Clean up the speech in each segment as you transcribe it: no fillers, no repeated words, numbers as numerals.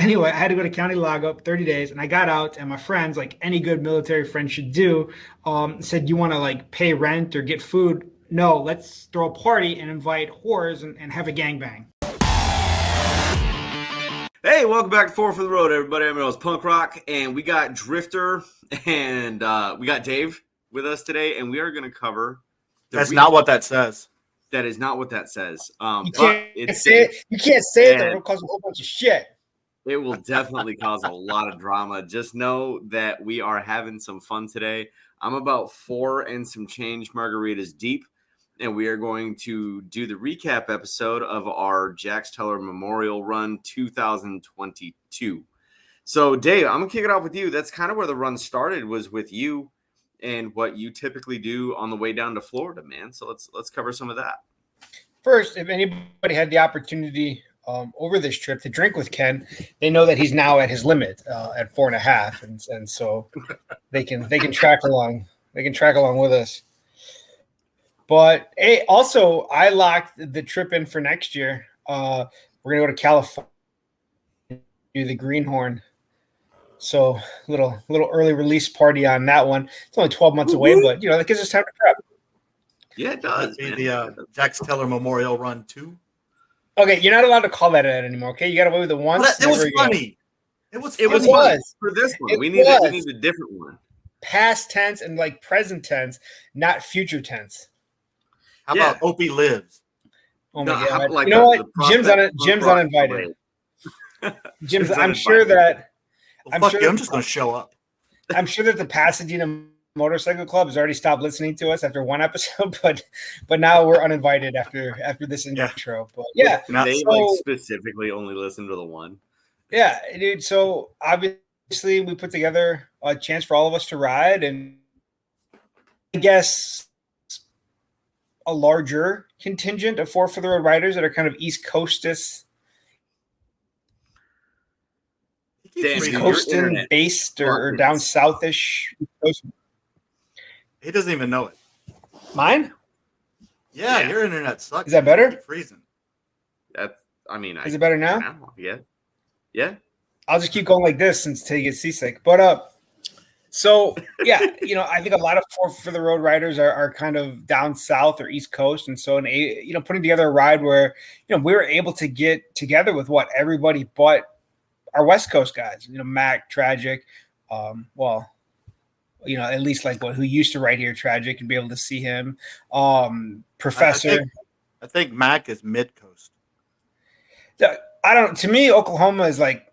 anyway, I had to go to county lockup 30 days, and I got out, and my friends, like any good military friend should do, said, "You want to like pay rent or get food? No, let's throw a party and invite whores and have a gangbang." Hey, welcome back to Four for the Road, everybody. I'm your host, Punk Rock, and we got Drifter and we got Dave with us today, and we are going to cover. That's not what that says. That is not what that says. You can't say it. You can't say it. It'll cause a whole bunch of shit. It will definitely cause a lot of drama. Just know that we are having some fun today. I'm about 4 and some change margaritas deep, and we are going to do the recap episode of our Jax Teller Memorial Run 2022. So, Dave, I'm going to kick it off with you. That's kind of where the run started, was with you and what you typically do on the way down to Florida, man. So let's cover some of that. First, if anybody had the opportunity over this trip to drink with Ken, they know that he's now at his limit at 4.5, and so they can track along. They can track along with us. But hey, also, I locked the trip in for next year. We're gonna go to California, do the Greenhorn. So little early release party on that one. It's only 12 months away, but that gives us time to prep. Yeah, it does. That'd be the Jax Teller Memorial Run 2. Okay, you're not allowed to call that anymore. Okay, you got away with it once. Well, it was funny. It was for this one. We need a different one. Past tense and like present tense, not future tense. How about Opie lives? Oh my god! Like what? Jim's uninvited. Jim's. I'm sure that. I'm just going to show up. I'm sure that the Pasadena Motorcycle Club has already stopped listening to us after one episode, but now we're uninvited after this intro. But yeah, they specifically only listen to the one. Yeah, dude. So obviously we put together a chance for all of us to ride, and I guess a larger contingent of Four for the Road riders that are kind of East Coastist. East Coastin based or down southish. He doesn't even know it. Mine? Yeah, your internet sucks. Is that better? It's freezing. Is it better now? Yeah. I'll just keep going like this until you get seasick. But so yeah, I think a lot of Four for the Road riders are kind of down south or East Coast, and so putting together a ride where we were able to get together with everybody but our West Coast guys, Mac, Tragic, at least like who used to ride here, Tragic, and be able to see him. Professor. I think Mac is mid coast. To me, Oklahoma is like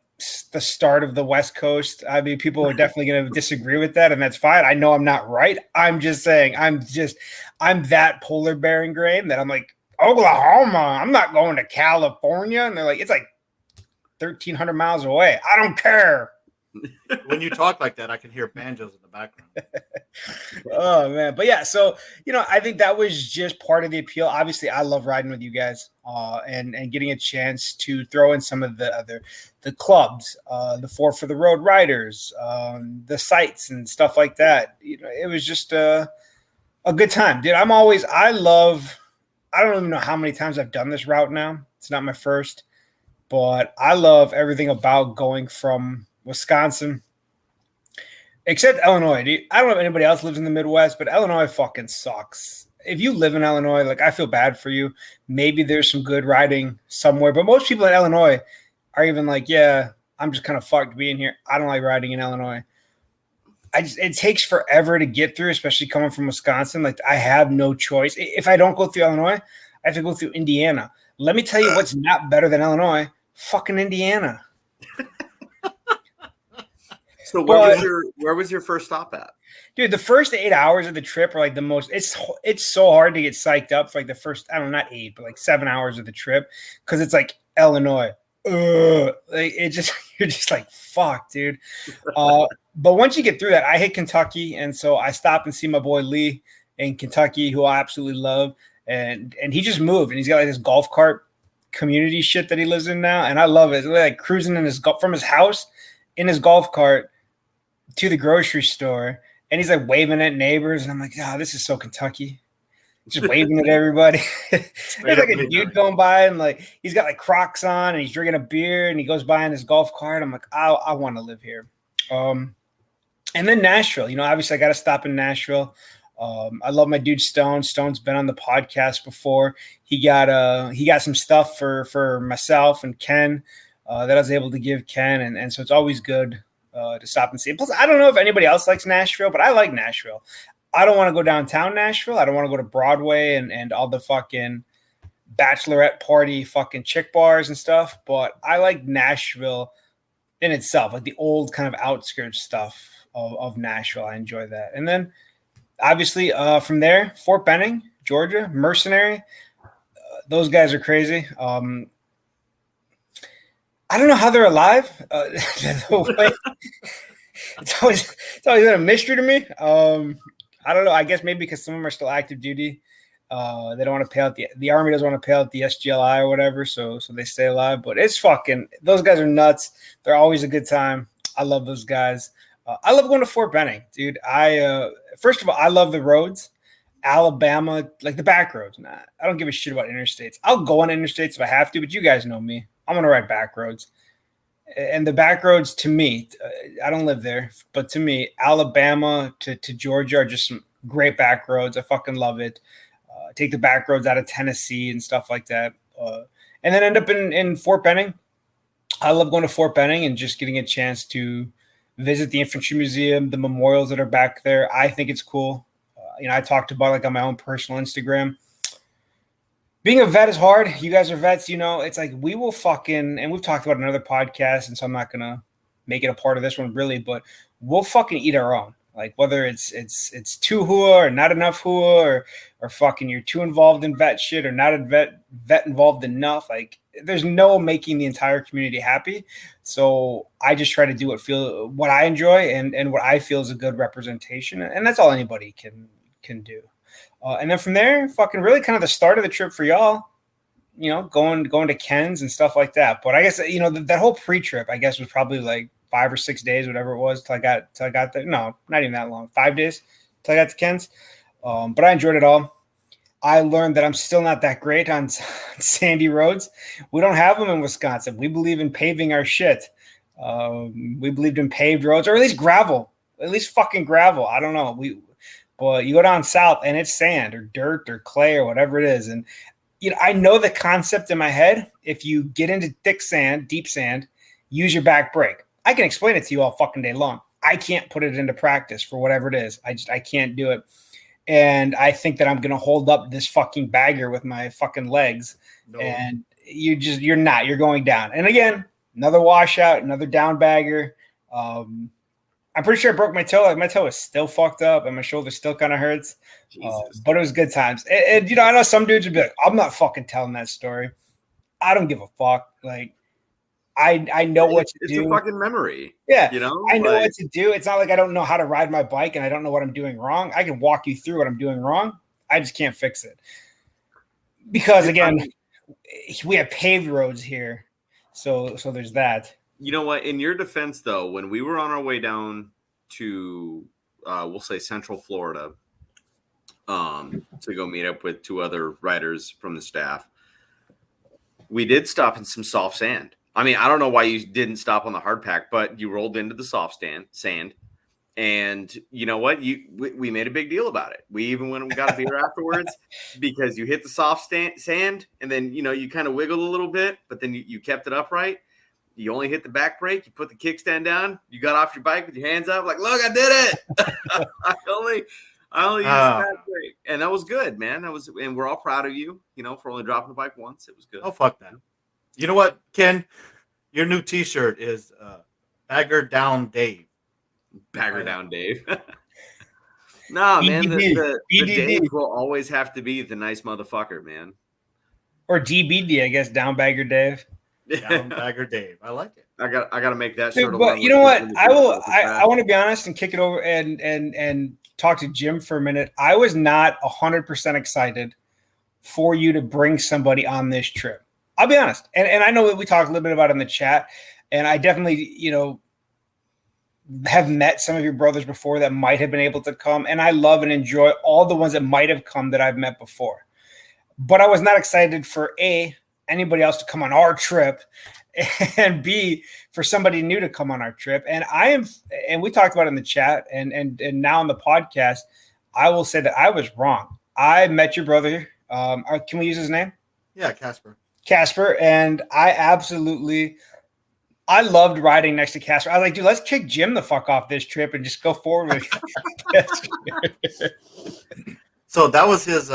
the start of the West Coast. I mean, people are definitely going to disagree with that, and that's fine. I know I'm not right. I'm just saying I'm that polar bear ingrained that I'm like, Oklahoma, I'm not going to California. And they're like, it's like 1,300 miles away. I don't care. When you talk like that, I can hear banjos in the background. Oh man, but yeah. So I think that was just part of the appeal. Obviously, I love riding with you guys, and getting a chance to throw in some of the clubs, the Four for the Road riders, the sites and stuff like that. It was just a good time, dude. I don't even know how many times I've done this route now. It's not my first. But I love everything about going from Wisconsin, except Illinois. Dude. I don't know if anybody else lives in the Midwest, but Illinois fucking sucks. If you live in Illinois, like I feel bad for you. Maybe there's some good riding somewhere, but most people in Illinois are even like, yeah, I'm just kind of fucked being here. I don't like riding in Illinois. It takes forever to get through, especially coming from Wisconsin. Like I have no choice. If I don't go through Illinois, I have to go through Indiana. Let me tell you what's not better than Illinois. Fucking Indiana. So where was your first stop at? Dude, the first 8 hours of the trip are like the most. It's so hard to get psyched up for like the first, I don't know, not 8, but like 7 hours of the trip, because it's like Illinois. You're just like fuck, dude. But once you get through that, I hit Kentucky, and so I stopped and see my boy Lee in Kentucky, who I absolutely love, and he just moved, and he's got like this golf cart community shit that he lives in now, and I love it. It's like cruising from his house in his golf cart to the grocery store, and he's like waving at neighbors, and I'm like, this is so Kentucky. just waving at everybody. There's like a dude going by and like he's got like Crocs on and he's drinking a beer and he goes by in his golf cart. I'm like, I want to live here. And then Nashville, obviously I got to stop in Nashville. I love my dude Stone. Stone's been on the podcast before. He got some stuff for myself and Ken that I was able to give Ken, and so it's always good to stop and see. Plus, I don't know if anybody else likes Nashville, but I like Nashville. I don't want to go downtown Nashville. I don't want to go to Broadway and all the fucking bachelorette party fucking chick bars and stuff, but I like Nashville in itself, like the old kind of outskirts stuff of Nashville. I enjoy that. And then obviously from there, Fort Benning, Georgia, Mercenary. Those guys are crazy. I don't know how they're alive. It's always been a mystery to me. I don't know. I guess maybe because some of them are still active duty. They don't want to pay out the Army doesn't want to pay out the SGLI or whatever, so they stay alive. But it's fucking, those guys are nuts. They're always a good time. I love those guys. I love going to Fort Benning, dude. First of all, I love the roads. Alabama, like the back roads. Nah, I don't give a shit about interstates. I'll go on interstates if I have to, but you guys know me. I'm gonna ride back roads. And the back roads, to me, I don't live there, but to me, Alabama to Georgia are just some great back roads. I fucking love it. Take the back roads out of Tennessee and stuff like that. And then end up in Fort Benning. I love going to Fort Benning and just getting a chance to visit the Infantry Museum, the memorials that are back there. I think it's cool. I talked about like on my own personal Instagram. Being a vet is hard. You guys are vets, it's like we will fucking, and we've talked about another podcast, and so I'm not going to make it a part of this one really, but we'll fucking eat our own. Like whether it's too hua or not enough hua or fucking you're too involved in vet shit or not a vet involved enough. Like there's no making the entire community happy. So I just try to do what I enjoy and what I feel is a good representation. And that's all anybody can do. And then from there, fucking really kind of the start of the trip for y'all, going to Ken's and stuff like that. But I guess, that whole pre-trip, I guess, was probably like 5 or 6 days, whatever it was, till I got there. No, not even that long. 5 days till I got to Ken's. But I enjoyed it all. I learned that I'm still not that great on sandy roads. We don't have them in Wisconsin. We believe in paving our shit. We believed in paved roads, or at least gravel, at least fucking gravel. I don't know. But you go down south and it's sand or dirt or clay or whatever it is. And, I know the concept in my head. If you get into thick sand, deep sand, use your back brake. I can explain it to you all fucking day long. I can't put it into practice for whatever it is. I can't do it. And I think that I'm going to hold up this fucking bagger with my fucking legs. No. And you're not. You're going down. And again, another washout, another down bagger. I'm pretty sure I broke my toe. Like my toe is still fucked up and my shoulder still kind of hurts. But it was good times. And I know some dudes would be like, I'm not fucking telling that story. I don't give a fuck. Like, I know what to do. It's a fucking memory. Yeah. I know what to do. It's not like I don't know how to ride my bike and I don't know what I'm doing wrong. I can walk you through what I'm doing wrong. I just can't fix it. Because again, we have paved roads here. So there's that. You know what? In your defense, though, when we were on our way down to, we'll say Central Florida, to go meet up with 2 other riders from the staff, we did stop in some soft sand. I mean, I don't know why you didn't stop on the hard pack, but you rolled into the soft sand. And you know what? We made a big deal about it. We even went and got a beer afterwards because you hit the soft sand and then, you kind of wiggled a little bit, but then you kept it upright. You only hit the back brake. You put the kickstand down. You got off your bike with your hands up, like, look, I did it. I only used the back brake, and that was good, man. And we're all proud of you, for only dropping the bike once. It was good. Oh, fuck that. You know what, Ken? Your new T-shirt is Bagger Down Dave. Bagger Down Dave. No, man. The Dave will always have to be the nice motherfucker, man. Or DBD, I guess. Down Bagger Dave. Down Bagger Dave. I like it. I got to make that shirt. But you know what? I want to be honest and kick it over and talk to Jim for a minute. I was not 100% excited for you to bring somebody on this trip. I'll be honest. And I know that we talked a little bit about it in the chat. And I definitely, have met some of your brothers before that might have been able to come, and I love and enjoy all the ones that might have come that I've met before. But I was not excited for anybody else to come on our trip, and B, for somebody new to come on our trip. And we talked about it in the chat and now on the podcast, I will say that I was wrong. I met your brother. Can we use his name? Yeah, Casper. Casper. And I loved riding next to Casper. I was like, dude, let's kick Jim the fuck off this trip and just go forward with So that was his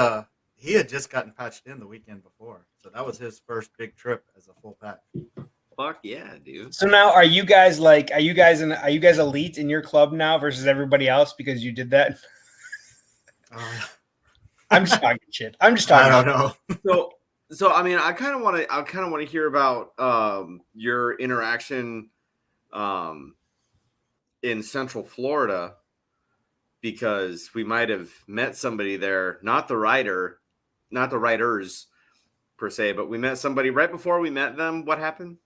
he had just gotten patched in the weekend before. So that was his first big trip as a full patch. Fuck yeah, dude. So now are you guys elite in your club now versus everybody else because you did that? I'm just talking shit. I don't know. So I mean, I kind of want to hear about your interaction in Central Florida, because we might have met somebody there, not the riders per se, but we met somebody right before we met them. What happened?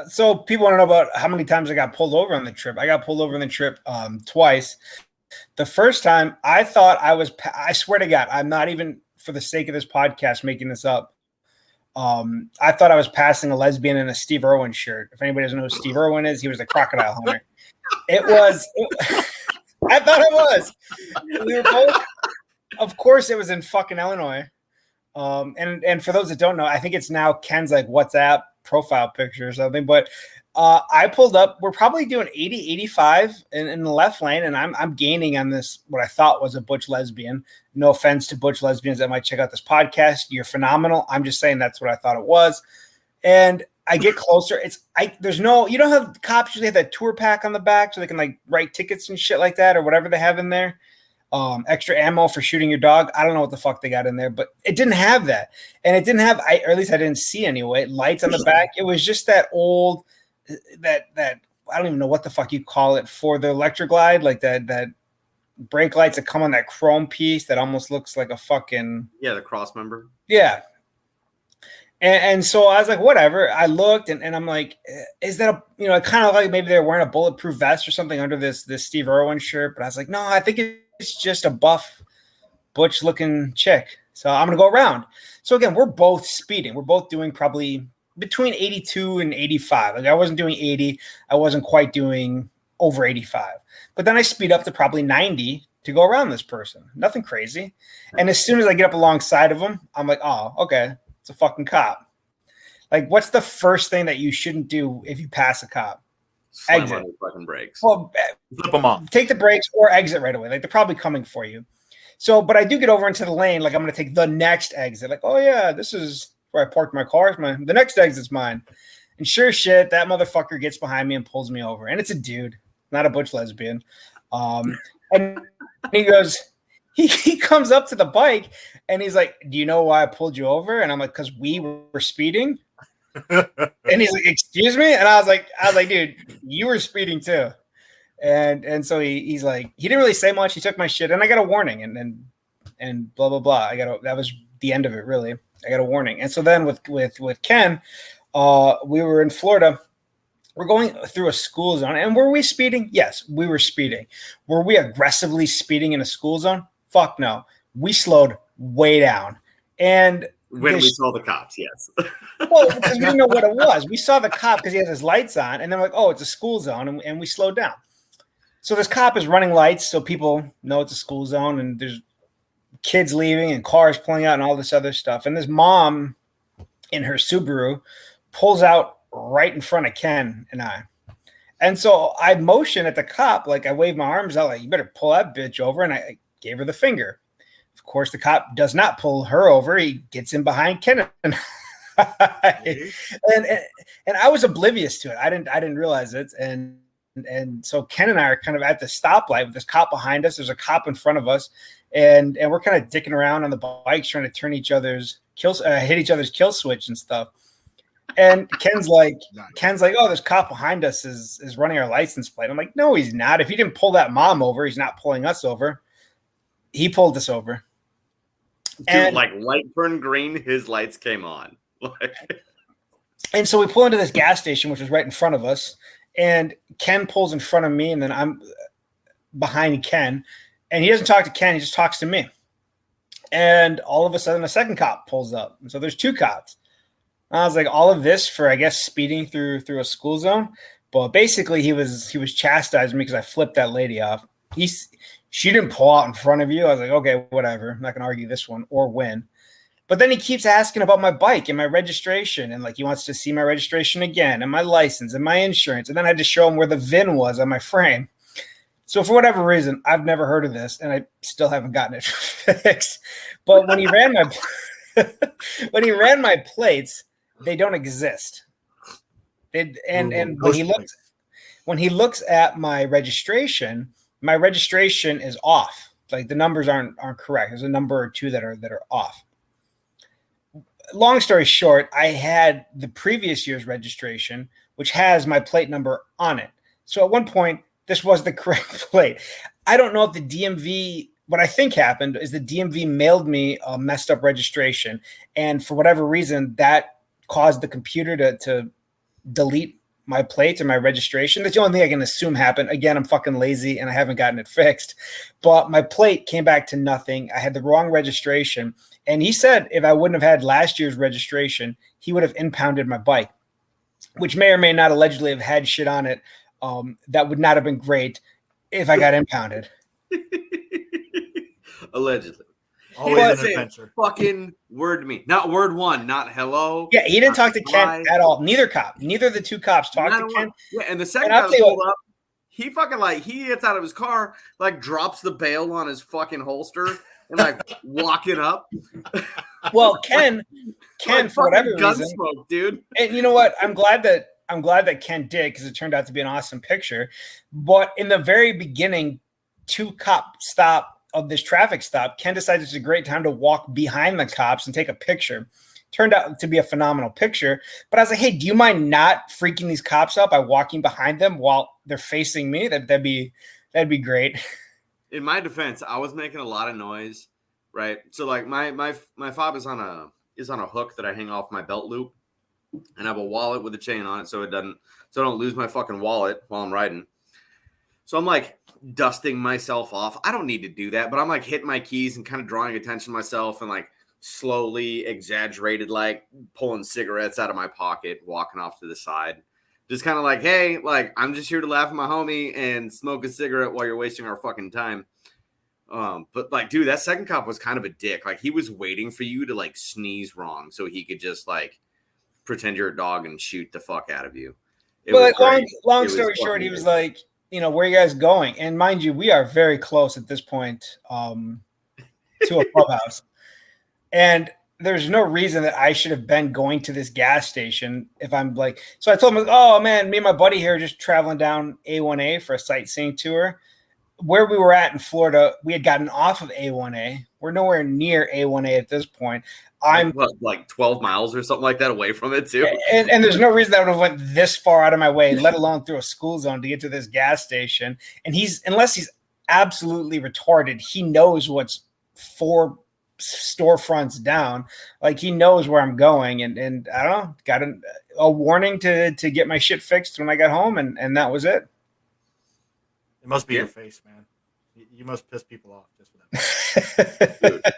So people want to know about how many times I got pulled over on the trip. I got pulled over on the trip twice. The first time I thought I swear to God, I'm not even for the sake of this podcast making this up. I thought I was passing a lesbian in a Steve Irwin shirt. If anybody doesn't know who Steve Irwin is, he was the crocodile hunter. I thought it was. We were both, of course, it was in fucking Illinois. And for those that don't know, I think it's now Ken's like WhatsApp profile picture or something. But I pulled up. We're probably doing 80, 85 in the left lane, and I'm gaining on this what I thought was a butch lesbian. No offense to butch lesbians that might check out this podcast. You're phenomenal. I'm just saying that's what I thought it was. And I get closer. You don't have cops usually have that tour pack on the back so they can like write tickets and shit like that or whatever they have in there. Extra ammo for shooting your dog. I don't know what the fuck they got in there, but it didn't have that. And it didn't have, or at least I didn't see anyway, lights on the back. It was just that old, that I don't even know what the fuck you call it for the Electroglide, like that brake lights that come on that chrome piece that almost looks like a fucking. Yeah, the cross member. Yeah. And so I was like, whatever. I looked and I'm like, is that kind of like maybe they're wearing a bulletproof vest or something under this Steve Irwin shirt. But I was like, no, I think it's just a buff, butch looking chick. So I'm going to go around. So again, we're both speeding. We're both doing probably between 82 and 85. Like I wasn't doing 80. I wasn't quite doing over 85. But then I speed up to probably 90 to go around this person. Nothing crazy. And as soon as I get up alongside of him, I'm like, oh, okay. It's a fucking cop. Like, what's the first thing that you shouldn't do if you pass a cop? Slam on the fucking brakes. Well, flip them off. Take the brakes or exit right away. Like, they're probably coming for you. So, but I do get over into the lane. Like, I'm going to take the next exit. Like, oh, yeah, this is where I parked my car. The next exit's mine. And sure as shit, that motherfucker gets behind me and pulls me over. And it's a dude, not a butch lesbian. And he goes... He comes up to the bike and he's like, do you know why I pulled you over? And I'm like, because we were speeding. And he's like, excuse me? And I was like, dude, you were speeding too. And so he's like, he didn't really say much. He took my shit and I got a warning and blah, blah, blah. That was the end of it, really. I got a warning. And so then with Ken, we were in Florida. We're going through a school zone. And were we speeding? Yes, we were speeding. Were we aggressively speeding in a school zone? Fuck no. We slowed way down. And when we saw the cops, yes. Well, because we didn't know what it was. We saw the cop because he has his lights on, and then we're like, oh, it's a school zone, and we slowed down. So this cop is running lights so people know it's a school zone, and there's kids leaving and cars pulling out and all this other stuff. And this mom in her Subaru pulls out right in front of Ken and I. And so I motion at the cop, like I wave my arms out, like, you better pull that bitch over, and I gave her the finger. Of course, the cop does not pull her over. He gets in behind Ken and I was oblivious to it. I didn't realize it. And so Ken and I are kind of at the stoplight with this cop behind us. There's a cop in front of us, and we're kind of dicking around on the bikes trying to turn hit each other's kill switch and stuff. And Ken's like, oh, this cop behind us is running our license plate. I'm like, no, he's not. If he didn't pull that mom over, he's not pulling us over. He pulled us over. Dude, like light turned green, his lights came on. And so we pull into this gas station, which was right in front of us. And Ken pulls in front of me, and then I'm behind Ken. And he doesn't talk to Ken. He just talks to me. And all of a sudden, a second cop pulls up. And so there's 2 cops. I was like, all of this for, I guess, speeding through a school zone. But basically, he was chastising me because I flipped that lady off. She didn't pull out in front of you. I was like, okay, whatever. I'm not going to argue this one or win. But then he keeps asking about my bike and my registration. And like, he wants to see my registration again and my license and my insurance. And then I had to show him where the VIN was on my frame. So for whatever reason, I've never heard of this, and I still haven't gotten it fixed. But when he ran my plates, they don't exist. And when he looks at my registration is off. Like the numbers aren't correct. There's a number or 2 that are off. Long story short, I had the previous year's registration, which has my plate number on it. So at one point, this was the correct plate. I don't know if the DMV, what I think happened is the DMV mailed me a messed up registration. And for whatever reason, that caused the computer to delete my plates and my registration. That's the only thing I can assume happened. Again, I'm fucking lazy and I haven't gotten it fixed. But my plate came back to nothing. I had the wrong registration. And he said if I wouldn't have had last year's registration, he would have impounded my bike, which may or may not allegedly have had shit on it. That would not have been great if I got impounded. Allegedly. Always an adventure. Fucking word me. Not word one, not hello. Yeah, he didn't talk to Ken at all. Neither of the 2 cops talked to Ken. Yeah, and the second guy pulled up, he fucking he gets out of his car, drops the bail on his fucking holster and walking up. Well, Ken for whatever reason, smoke, dude. And you know what? I'm glad that Ken did, because it turned out to be an awesome picture. But in the very beginning, 2 cop stop of this traffic stop, Ken decided it's a great time to walk behind the cops and take a picture. Turned out to be a phenomenal picture. But I was like, hey, do you mind not freaking these cops up by walking behind them while they're facing me? That'd be great. In my defense, I was making a lot of noise, right? So my fob is on a hook that I hang off my belt loop. And I have a wallet with a chain on it so I don't lose my fucking wallet while I'm riding. So I'm dusting myself off. I don't need to do that, but I'm hitting my keys and kind of drawing attention to myself and slowly exaggerated, pulling cigarettes out of my pocket, walking off to the side. Just kind of hey, I'm just here to laugh at my homie and smoke a cigarette while you're wasting our fucking time. But dude, that second cop was kind of a dick. He was waiting for you to sneeze wrong so he could just pretend you're a dog and shoot the fuck out of you. Long story short, he was where are you guys going? And mind you, we are very close at this point to a clubhouse. And there's no reason that I should have been going to this gas station if I'm so I told him, oh man, me and my buddy here are just traveling down A1A for a sightseeing tour. Where we were at in Florida, we had gotten off of A1A. We're nowhere near A1A at this point. I'm 12 miles or something like that away from it too. And there's no reason I would have went this far out of my way, let alone through a school zone to get to this gas station. And unless he's absolutely retarded, he knows what's 4 storefronts down. He knows where I'm going. And I don't know, got a warning to get my shit fixed when I got home. And that was it. It must be your face, man. You must piss people off just for that.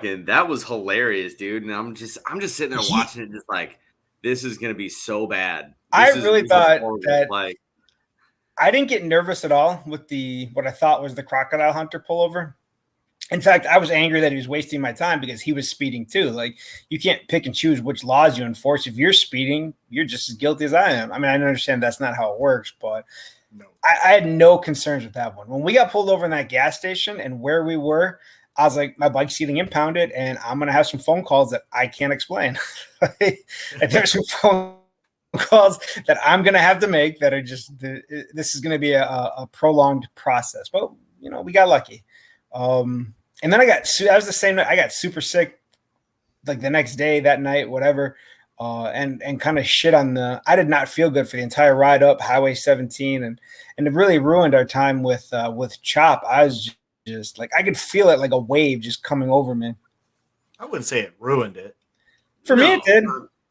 Dude, that was hilarious, dude. And I'm just sitting there watching it, just this is gonna be so bad. I really thought that I didn't get nervous at all with what I thought was the crocodile hunter pullover. In fact, I was angry that he was wasting my time because he was speeding too. You can't pick and choose which laws you enforce. If you're speeding, you're just as guilty as I am. I mean, I understand that's not how it works, but no. I had no concerns with that one. When we got pulled over in that gas station and where we were, I was like, my bike's getting impounded and I'm going to have some phone calls that I can't explain. There's some phone calls that I'm going to have to make that are just, this is going to be a prolonged process. But, we got lucky. And then that was the same night. I got super sick the next day, that night, whatever. And kind of shit on I did not feel good for the entire ride up Highway 17, and it really ruined our time with Chop. I was just I could feel it like a wave just coming over me. I wouldn't say it ruined it. For me, it did.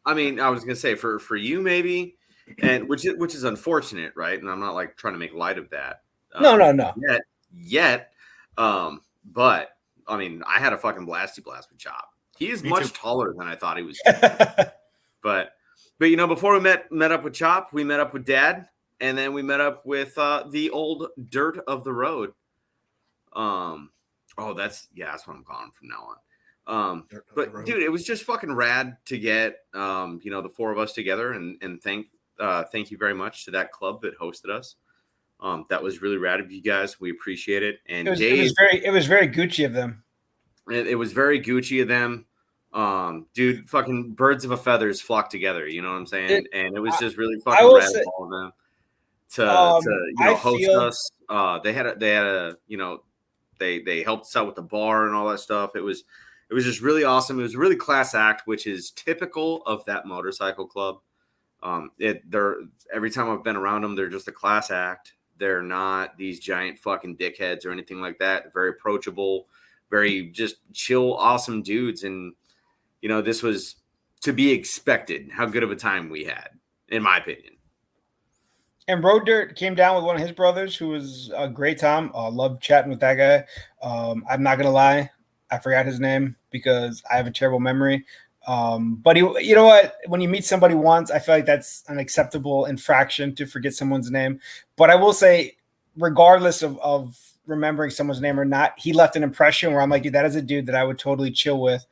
I mean, I was gonna say for you maybe, and which is unfortunate, right? And I'm not like trying to make light of that. No. Yet. But I mean, I had a fucking blasty blast with Chop. He is much taller than I thought he was. but you know, before we met up with Chop, we met up with Dad, and then we met up with the old dirt of the road. That's what I'm calling from now on. But dude, it was just fucking rad to get the four of us together, and thank you very much to that club that hosted us. That was really rad of you guys. We appreciate it. And it was very Gucci of them. It was very Gucci of them. Dude, fucking birds of a feathers flock together. You know what I'm saying? And it was just really fucking rad of all of them to host us. They helped us out with the bar and all that stuff. It was just really awesome. It was a really class act, which is typical of that motorcycle club. Every time I've been around them, they're just a class act. They're not these giant fucking dickheads or anything like that. They're very approachable, very just chill, awesome dudes. And, this was to be expected, how good of a time we had, in my opinion. And Road Dirt came down with one of his brothers who was a great time. Loved chatting with that guy. I'm not going to lie. I forgot his name because I have a terrible memory. But you know what? When you meet somebody once, I feel like that's an acceptable infraction to forget someone's name. But I will say, regardless of remembering someone's name or not, he left an impression where I'm like, dude, that is a dude that I would totally chill with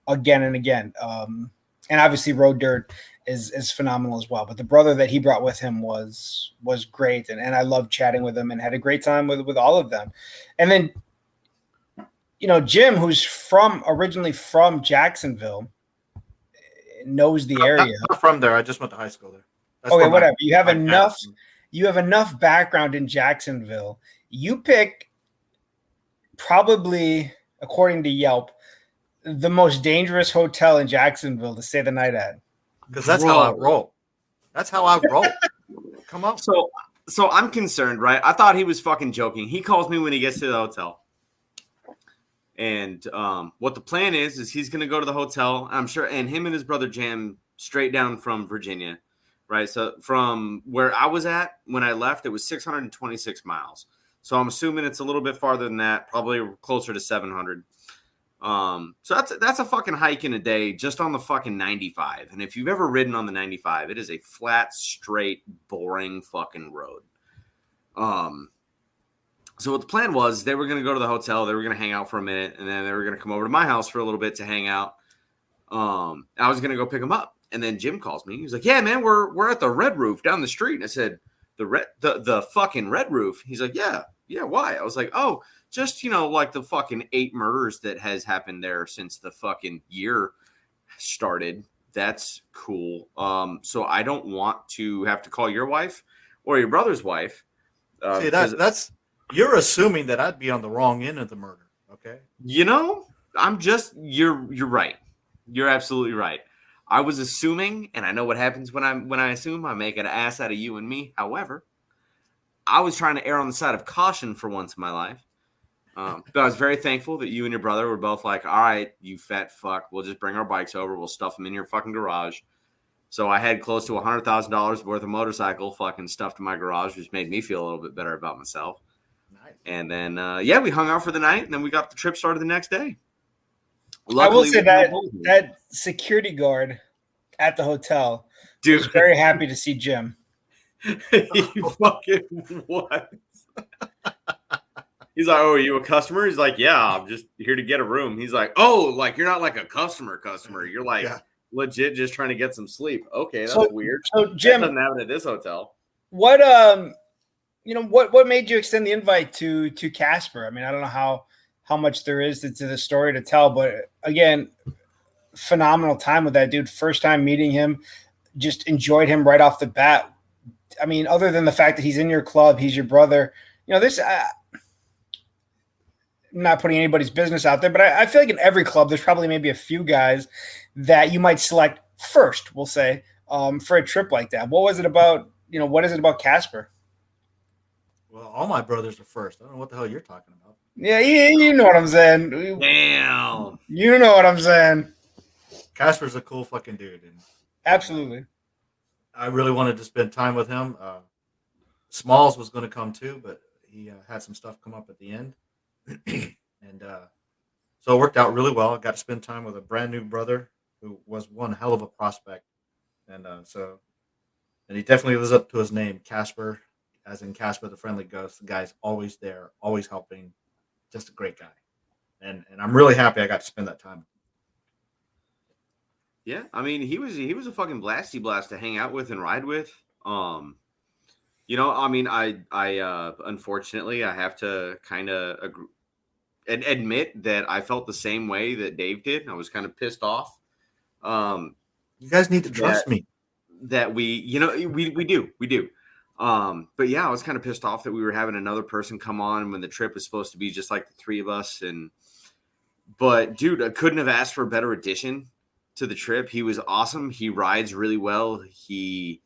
again and again. And obviously Road Dirt is phenomenal as well. But the brother that he brought with him was great. And I loved chatting with him and had a great time with all of them. And then, Jim, who's originally from Jacksonville, knows the area. I'm not from there. I just went to high school there. That's okay, whatever. You have enough background in Jacksonville. You pick probably, according to Yelp, the most dangerous hotel in Jacksonville to stay the night at. Because that's how I roll. That's how I roll. Come on. So I'm concerned, right? I thought he was fucking joking. He calls me when he gets to the hotel. And what the plan is he's going to go to the hotel, I'm sure, and him and his brother jam straight down from Virginia, right? So from where I was at when I left, it was 626 miles. So I'm assuming it's a little bit farther than that, probably closer to 700. So that's a fucking hike in a day just on the fucking 95. And if you've ever ridden on the 95, it is a flat, straight, boring fucking road. So what the plan was, they were going to go to the hotel, they were going to hang out for a minute, and then they were going to come over to my house for a little bit to hang out. I was going to go pick them up. And then Jim calls me. He's like, yeah, man, we're at the Red Roof down the street. And I said, the fucking Red Roof? He's like, yeah, why? I was like, oh, just, like the fucking 8 murders that has happened there since the fucking year started. That's cool. So I don't want to have to call your wife or your brother's wife. See, that's you're assuming that I'd be on the wrong end of the murder. Okay. You're right. You're absolutely right. I was assuming, and I know what happens when I assume. I make an ass out of you and me. However, I was trying to err on the side of caution for once in my life. But I was very thankful that you and your brother were both like, all right, you fat fuck, we'll just bring our bikes over. We'll stuff them in your fucking garage. So I had close to $100,000 worth of motorcycle fucking stuffed in my garage, which made me feel a little bit better about myself. Nice. And then, we hung out for the night, and then we got the trip started the next day. Luckily, I will say that security guard at the hotel was very happy to see Jim. He fucking was. He's like, oh, are you a customer? He's like, yeah, I'm just here to get a room. He's like, oh, like you're not like a customer. You're like legit just trying to get some sleep. Okay, that's weird. So Jim, that doesn't happen at this hotel. What what made you extend the invite to Casper? I mean, I don't know how much there is to the story to tell, but again, phenomenal time with that dude. First time meeting him, just enjoyed him right off the bat. I mean, other than the fact that he's in your club, he's your brother. This. I'm not putting anybody's business out there, but I feel like in every club, there's probably maybe a few guys that you might select first, we'll say, for a trip like that. What was it about? What is it about Casper? Well, all my brothers are first. I don't know what the hell you're talking about. Yeah, you know what I'm saying. Damn. You know what I'm saying. Casper's a cool fucking dude. And, absolutely. I really wanted to spend time with him. Smalls was going to come too, but he had some stuff come up at the end, and so it worked out really well. I got to spend time with a brand new brother who was one hell of a prospect, and and he definitely lives up to his name, Casper, as in Casper the Friendly Ghost. The guy's always there, always helping, just a great guy, and I'm really happy I got to spend that time. Yeah, I mean, he was a fucking blasty blast to hang out with and ride with. You know, I mean, I unfortunately I have to kind of admit that I felt the same way that Dave did. I was kind of pissed off. You guys need to trust me. That we do. But yeah, I was kind of pissed off that we were having another person come on when the trip was supposed to be just like the three of us. But dude, I couldn't have asked for a better addition to the trip. He was awesome. He rides really well. He's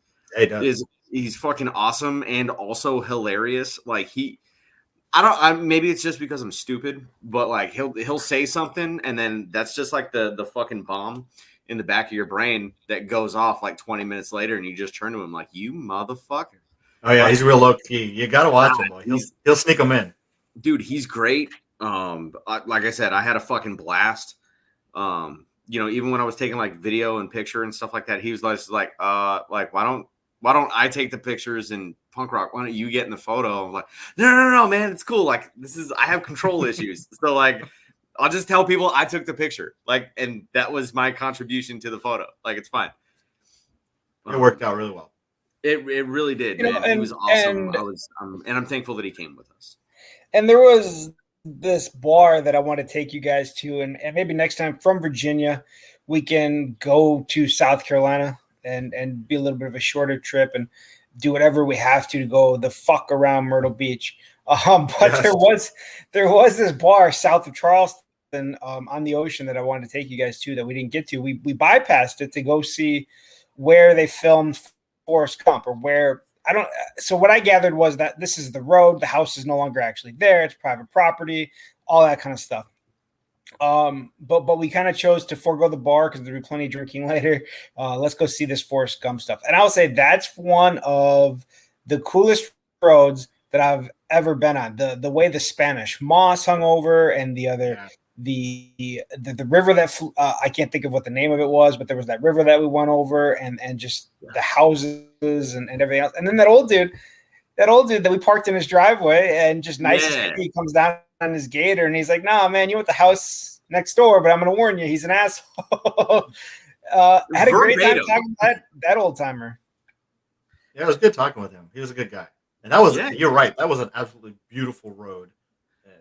fucking awesome and also hilarious. Like maybe it's just because I'm stupid, but like he'll say something and then that's just like the fucking bomb in the back of your brain that goes off like 20 minutes later, and you just turn to him like, you motherfucker. Oh yeah, he's real low key. You gotta watch him, boy. He'll sneak him in. Dude, he's great. Like I said, I had a fucking blast. You know, even when I was taking like video and picture and stuff like that, he was like, why don't I take the pictures and Punk Rock? Why don't you get in the photo? I'm like, no, man, it's cool. Like I have control issues. So like, I'll just tell people I took the picture. Like, and that was my contribution to the photo. Like, it's fine. It worked out really well. It really did. You know, he was awesome. And I'm thankful that he came with us. And there was this bar that I want to take you guys to, and maybe next time from Virginia, we can go to South Carolina and be a little bit of a shorter trip and do whatever we have to go the fuck around Myrtle Beach. But yes. there was this bar south of Charleston on the ocean that I wanted to take you guys to that we didn't get to. We bypassed it to go see where they filmed Forrest Gump, or where so what I gathered was that this is the road. The house is no longer actually there. It's private property, all that kind of stuff. But we kind of chose to forego the bar because there'll be plenty of drinking later. Let's go see this Forrest Gump stuff. And I'll say that's one of the coolest roads that I've ever been on. The way the Spanish moss hung over, and the other, the river that I can't think of what the name of it was, but there was that river that we went over, and just the houses and everything else. And then that old dude that we parked in his driveway, and just he comes down on his gator, and he's like, "Nah, man, you want the house next door, but I'm going to warn you, he's an asshole." I had a great time talking to that old timer. Yeah, it was good talking with him. He was a good guy. And that was, you're right, that was an absolutely beautiful road.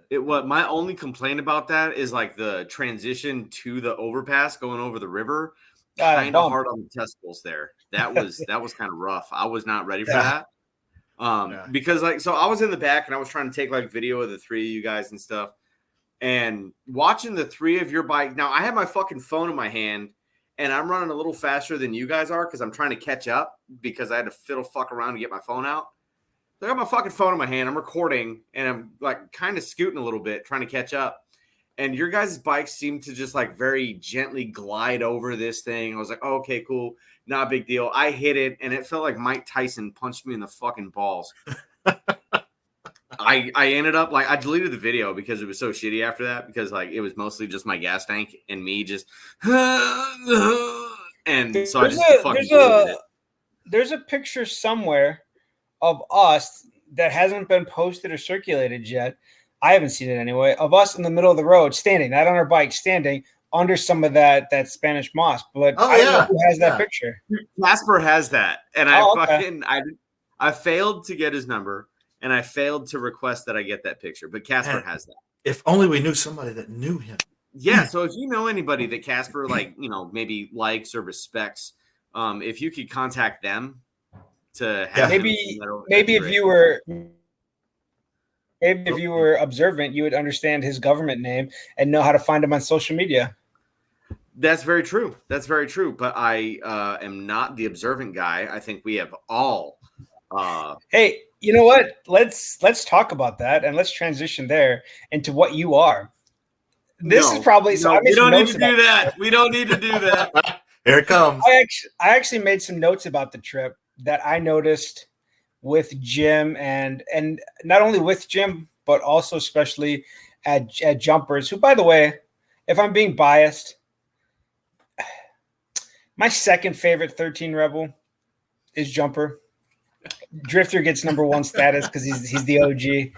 My only complaint about that is like the transition to the overpass going over the river, kind of hard on the testicles there. That was kind of rough. I was not ready for that. Because so I was in the back and I was trying to take like video of the three of you guys and stuff, and watching the three of your bike. Now I have my fucking phone in my hand and I'm running a little faster than you guys are because I'm trying to catch up because I had to fiddle fuck around to get my phone out. So I got my fucking phone in my hand. I'm recording and I'm like kind of scooting a little bit, trying to catch up. And your guys' bikes seem to just like very gently glide over this thing. I was like, oh, okay, cool. Not a big deal. I hit it and it felt like Mike Tyson punched me in the fucking balls. I ended up like, I deleted the video because it was so shitty after that, because like it was mostly just my gas tank and me just and so I just fucking deleted it. There's a picture somewhere of us that hasn't been posted or circulated yet. I haven't seen it anyway, of us in the middle of the road, standing, not on our bike, standing under some of that Spanish moss. But I don't know who has that picture. Casper has that. And I failed to get his number, and I failed to request that I get that picture. But Casper has that. If only we knew somebody that knew him. Yeah, so if you know anybody that Casper maybe likes or respects, if you could contact them to have maybe if you were observant, you would understand his government name and know how to find him on social media. That's very true. But I am not the observant guy. I think we have all. Hey, you know what? Let's talk about that, and let's transition there into what you are. This is probably so. We don't need to do that. We don't need to do that. Here it comes. I actually made some notes about the trip. that I noticed with Jim and not only with Jim, but also especially at Jumpers, who, by the way, if I'm being biased, my second favorite 13 Rebel is Jumper. Drifter gets number one status because he's the OG.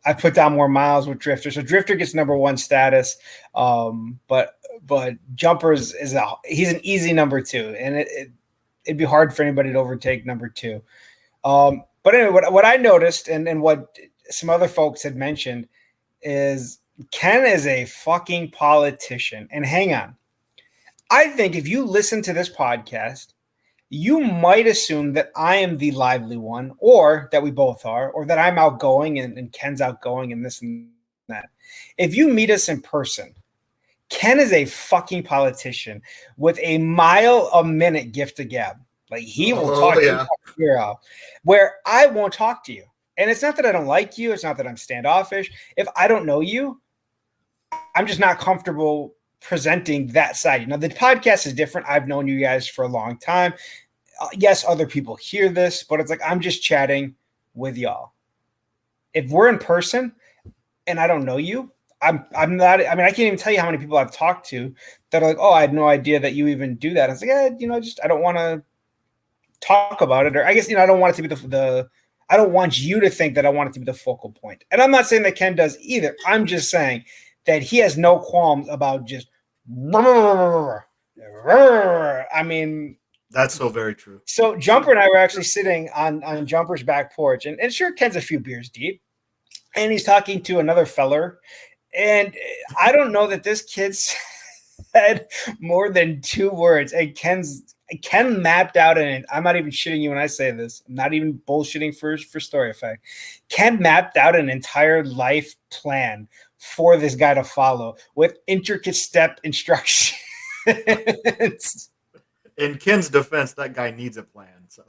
I put down more miles with Drifter, so Drifter gets number one status. But Jumpers he's an easy number two, and it'd be hard for anybody to overtake number two. But anyway, what I noticed and what some other folks had mentioned is Ken is a fucking politician. And hang on, I think if you listen to this podcast, you might assume that I am the lively one, or that we both are, or that I'm outgoing and Ken's outgoing and this and that. If you meet us in person, Ken is a fucking politician with a mile a minute gift to gab. Like, he will talk to you out, where I won't talk to you. And it's not that I don't like you. It's not that I'm standoffish. If I don't know you, I'm just not comfortable presenting that side. The podcast is different. I've known you guys for a long time. Yes, other people hear this, but it's like, I'm just chatting with y'all. If we're in person and I don't know you, I'm not, I mean, I can't even tell you how many people I've talked to that are like, oh, I had no idea that you even do that. I was like, I don't want to talk about it. Or I guess, I don't want it to be I don't want you to think that I want it to be the focal point. And I'm not saying that Ken does either. I'm just saying that he has no qualms about just, I mean, that's so very true. So Jumper and I were actually sitting on Jumper's back porch, and sure, Ken's a few beers deep, and he's talking to another feller, and I don't know that this kid said more than 2 words, and Ken mapped out, and I'm not even shitting you when I say this. I'm not even bullshitting for story effect. Ken mapped out an entire life plan for this guy to follow with intricate step instructions. In Ken's defense, that guy needs a plan. So,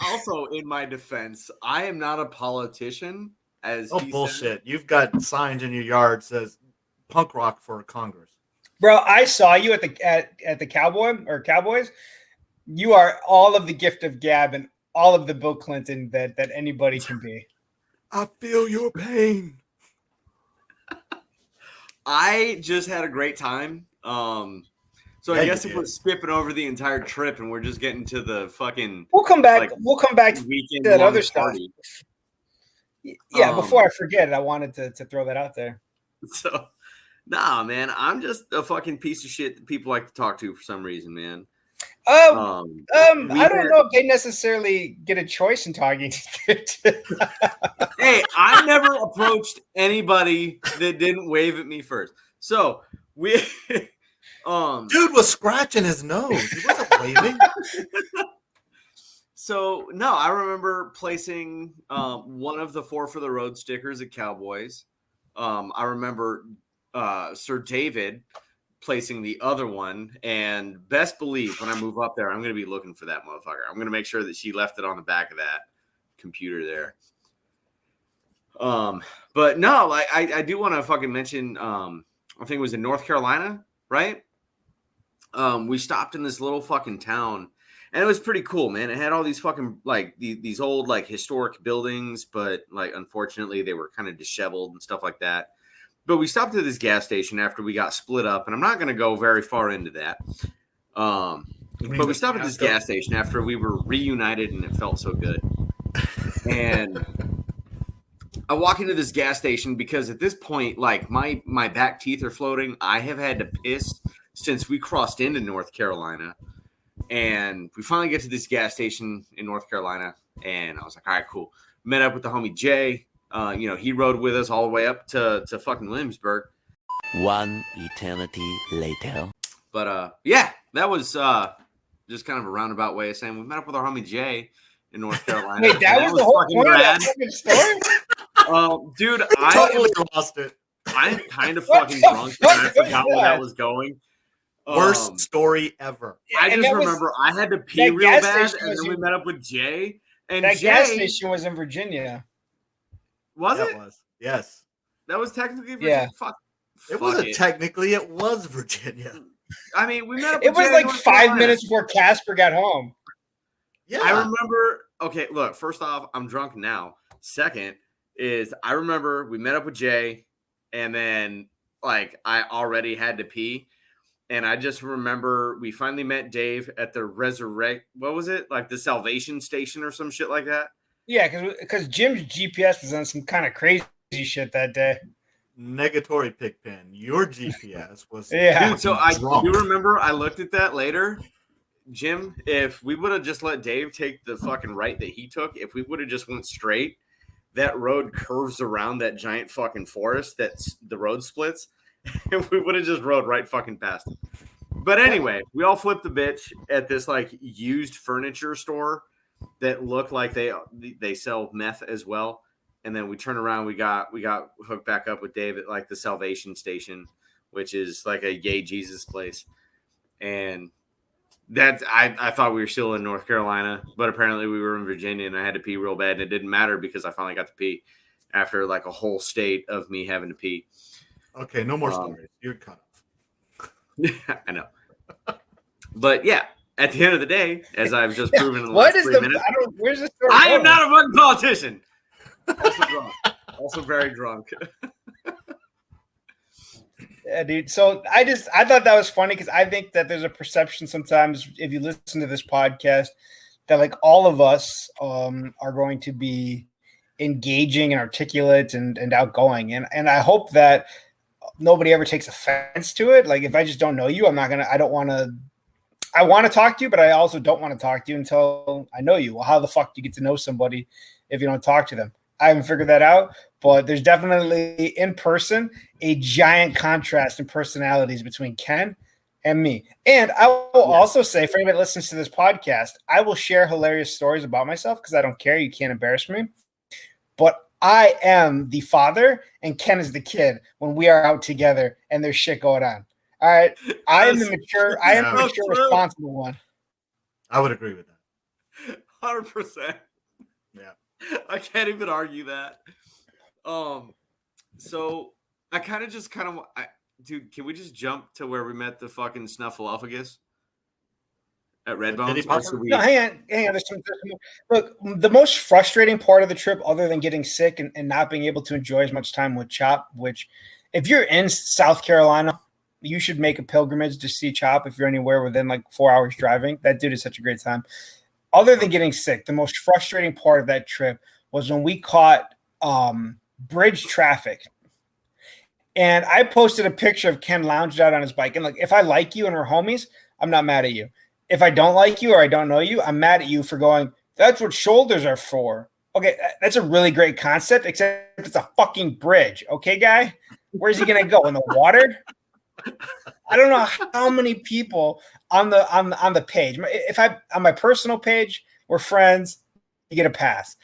also in my defense, I am not a politician. Bullshit! Said. You've got signs in your yard says "punk rock for Congress." Bro, I saw you at the Cowboys. You are all of the gift of gab and all of the Bill Clinton that anybody can be. I feel your pain. I just had a great time. So I guess if we're skipping over the entire trip and we're just getting to the fucking, we'll come back to that other stuff. Yeah, before I forget it, I wanted to throw that out there. So, nah, man, I'm just a fucking piece of shit that people like to talk to for some reason, man. I don't know if they necessarily get a choice in talking to. Hey, I never approached anybody that didn't wave at me first. So we. Dude was scratching his nose. He wasn't waving. So no, I remember placing one of the 4 for the road stickers at Cowboys. I remember Sir David placing the other one, and best believe when I move up there, I'm going to be looking for that motherfucker. I'm going to make sure that she left it on the back of that computer there. But no, I do want to fucking mention. I think it was in North Carolina, right? We stopped in this little fucking town, and it was pretty cool, man. It had all these fucking these old historic buildings, but unfortunately they were kind of disheveled and stuff like that. But we stopped at this gas station after we got split up, and I'm not going to go very far into that. But we stopped at this gas station after we were reunited, and it felt so good. And I walk into this gas station because at this point, my back teeth are floating. I have had to piss since we crossed into North Carolina, and we finally get to this gas station in North Carolina, and I was like, all right, cool. Met up with the homie Jay. He rode with us all the way up to fucking Williamsburg. One eternity later. But yeah, that was just kind of a roundabout way of saying we met up with our homie Jay in North Carolina. Wait, that was the whole point of that fucking story? Dude, I totally lost it. I'm kind of fucking drunk, and I forgot where that was going. Worst story ever. I just remember I had to pee real bad, and then we met up with Jay. And that Jay, gas station was in Virginia. Was it? Was. Yes. That was technically Virginia? Yeah. Fuck. It wasn't technically. It was Virginia. I mean, we met up. It with was Jay in like North 5 Carolina. minutes before Casper got home. Yeah. I remember. Okay, look. First off, I'm drunk now. Second is I remember we met up with Jay, and then like I already had to pee, and I just remember we finally met Dave at the resurrect. What was it? Like the Salvation Station or some shit like that. Yeah, because Jim's GPS was on some kind of crazy shit that day. Negatory Pigpen. Your GPS was Yeah. Dude, so I drunk. do remember I looked at that later. Jim, if we would have just let Dave take the fucking right that he took, if we would have just went straight, that road curves around that giant fucking forest that's the road splits, and we would have just rode right fucking past it. But anyway, we all flipped the bitch at this like used furniture store that looked like they sell meth as well. And then we turn around, we got hooked back up with Dave at like the Salvation Station, which is like a gay Jesus place. And that I thought we were still in North Carolina, but apparently we were in Virginia, and I had to pee real bad, and it didn't matter because I finally got to pee after like a whole state of me having to pee. Okay, no more stories. You're cut off. I know, but yeah, at the end of the day, as I've just proven in the What last is 3 the? minutes, Where's the story? I am going? not a fucking politician. Also drunk, also very drunk. Yeah, dude. So I thought that was funny because I think that there's a perception sometimes if you listen to this podcast that like all of us are going to be engaging and articulate and outgoing. And I hope that nobody ever takes offense to it. Like if I just don't know you, I want to talk to you, but I also don't want to talk to you until I know you. Well, how the fuck do you get to know somebody if you don't talk to them? I haven't figured that out, but there's definitely in person a giant contrast in personalities between Ken and me. And I will also say, for anybody that listens to this podcast, I will share hilarious stories about myself because I don't care. You can't embarrass me. But I am the father and Ken is the kid when we are out together and there's shit going on. All right. I am the mature, responsible one. I would agree with that. 100%. Yeah. I can't even argue that. So I dude, can we just jump to where we met the fucking Snuffleupagus at Red Bones? No, hang on. There's some look, the most frustrating part of the trip, other than getting sick and not being able to enjoy as much time with Chop, which if you're in South Carolina, you should make a pilgrimage to see Chop if you're anywhere within like 4 hours driving. That dude is such a great time. Other than getting sick, the most frustrating part of that trip was when we caught bridge traffic. And I posted a picture of Ken lounged out on his bike. And like, if I like you and we're homies, I'm not mad at you. If I don't like you or I don't know you, I'm mad at you for going, that's what shoulders are for. Okay, that's a really great concept, except it's a fucking bridge. Okay, guy? Where's he going to go? In the water? I don't know how many people on the page. If I on my personal page, we're friends, you get a pass.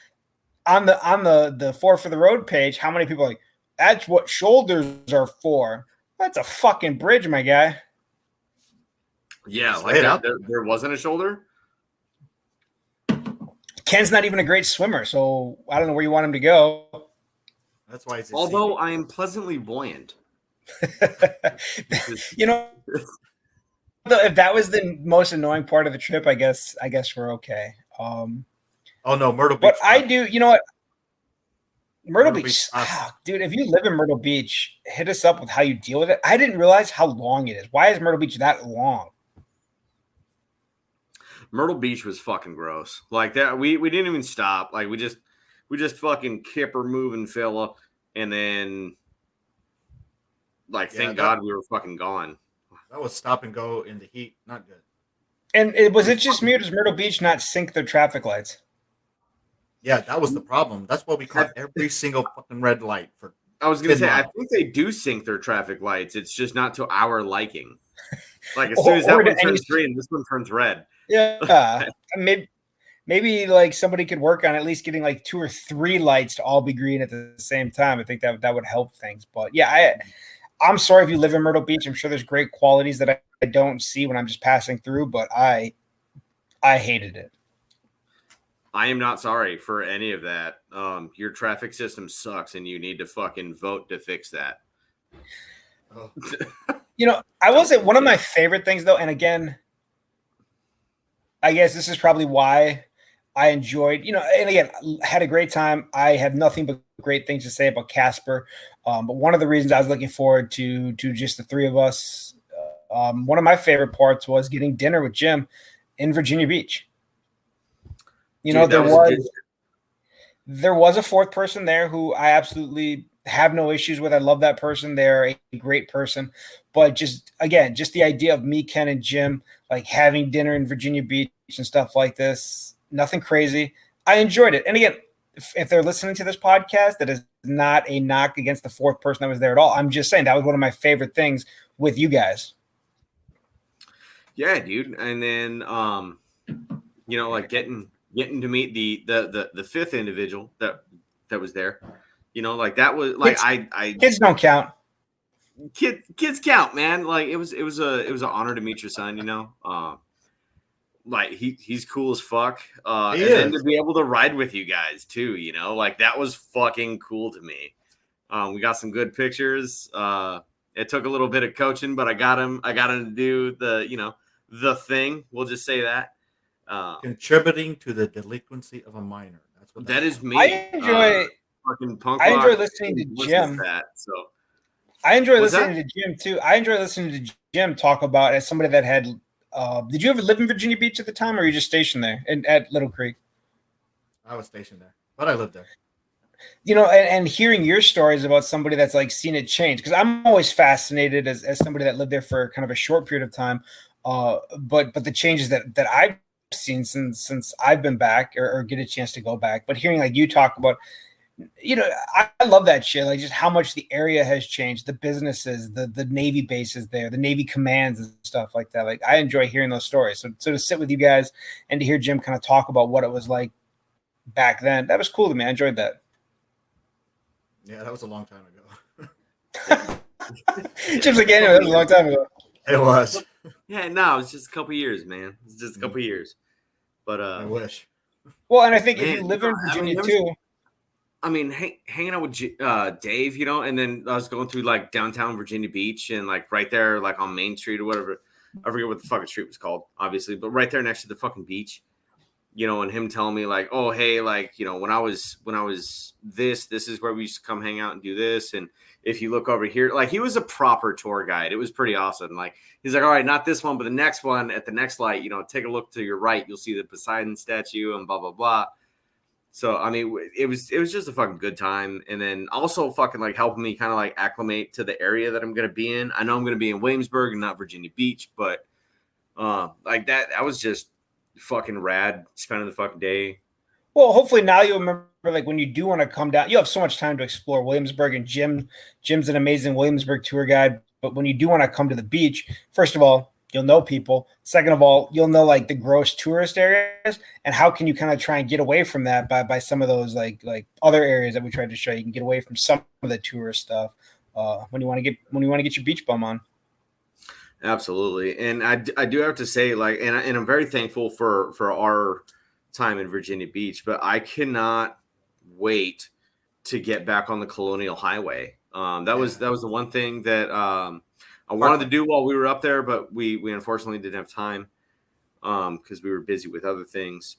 On the Four for the Road page, how many people are like, that's what shoulders are for? That's a fucking bridge, my guy. Yeah, like that, there wasn't a shoulder. Ken's not even a great swimmer, so I don't know where you want him to go. That's why. Although I am pleasantly buoyant. You know, if that was the most annoying part of the trip, I guess we're okay. Oh no, Myrtle Beach. But I do, you know what? Myrtle Beach, dude, if you live in Myrtle Beach, hit us up with how you deal with it. I didn't realize how long it is. Why is Myrtle Beach that long? Myrtle Beach was fucking gross. Like that, we didn't even stop. Like we just fucking kept her moving, fella, and then like thank God we were fucking gone. That was stop and go in the heat. Not good. And was it just me or does Myrtle Beach not sync their traffic lights? Yeah, that was the problem. That's why we caught every single fucking red light for. I was gonna say, I think they do sync their traffic lights. It's just not to our liking. Like as soon as that one turns green, this one turns red. Yeah, maybe like somebody could work on at least getting like 2 or 3 lights to all be green at the same time. I think that would help things. But yeah, I'm sorry if you live in Myrtle Beach. I'm sure there's great qualities that I don't see when I'm just passing through, but I hated it. I am not sorry for any of that. Your traffic system sucks, and you need to fucking vote to fix that. Oh, I will say one of my favorite things though, and again, I guess this is probably why I enjoyed, and again, had a great time. I have nothing but great things to say about Casper. But one of the reasons I was looking forward to just the three of us, one of my favorite parts was getting dinner with Jim in Virginia Beach. Dude, there was a fourth person there who I absolutely have no issues with. I love that person. They're a great person. But just the idea of me, Ken, and Jim like having dinner in Virginia Beach and stuff like this, nothing crazy. I enjoyed it. And again, if they're listening to this podcast, that is not a knock against the fourth person that was there at all. I'm just saying that was one of my favorite things with you guys. Yeah, dude. And then, like getting to meet the fifth individual that was there, like that was like, kids don't count. Kids count, man. Like it was an honor to meet your son, like he's cool as fuck. Then to be able to ride with you guys too, like that was fucking cool to me. We got some good pictures. It took a little bit of coaching, but I got him to do the thing. We'll just say that. Contributing to the delinquency of a minor. That's what that is me. I enjoy fucking punk I enjoy rock listening to listens Jim. that, so I enjoy What's listening that? to Jim too. I enjoy listening to Jim talk about as somebody that had. Did you ever live in Virginia Beach at the time, or were you just stationed there at Little Creek? I was stationed there, but I lived there. And hearing your stories about somebody that's like seen it change, because I'm always fascinated as somebody that lived there for kind of a short period of time. But the changes that I've seen since I've been back or get a chance to go back. But hearing like you talk about, I love that shit. Like just how much the area has changed, the businesses, the Navy bases there, the Navy commands and stuff like that. Like I enjoy hearing those stories. So to sit with you guys and to hear Jim kind of talk about what it was like back then, that was cool to me. I enjoyed that. Yeah, that was a long time ago. Jim's like, anyway, that was a long time ago. It was. Yeah, no, it's just a couple years, man. It's just a couple years. But I wish. Well, and I think if Man, you live in Virginia hanging out with Dave, and then I was going through like downtown Virginia Beach and like right there, like on Main Street or whatever. I forget what the fucking street was called, obviously, but right there next to the fucking beach, and him telling me like, oh, hey, like, when I was this is where we used to come hang out and do this. And if you look over here, like he was a proper tour guide. It was pretty awesome. Like he's like, all right, not this one, but the next one at the next light, take a look to your right. You'll see the Poseidon statue and blah, blah, blah. So, I mean, it was just a fucking good time. And then also fucking like helping me kind of like acclimate to the area that I'm going to be in. I know I'm going to be in Williamsburg and not Virginia Beach, but like that was just fucking rad spending the fucking day. Well, hopefully now you'll remember like when you do want to come down, you have so much time to explore Williamsburg, and Jim's an amazing Williamsburg tour guide. But when you do want to come to the beach, first of all, you'll know people. Second of all, you'll know like the gross tourist areas, and how can you kind of try and get away from that by some of those like other areas that we tried to show you. You can get away from some of the tourist stuff when you want to get your beach bum on. Absolutely. And I do have to say, like, and I'm very thankful for our time in Virginia Beach, but I cannot wait to get back on the Colonial Highway. That was the one thing that I wanted to do while we were up there, but we unfortunately didn't have time because we were busy with other things.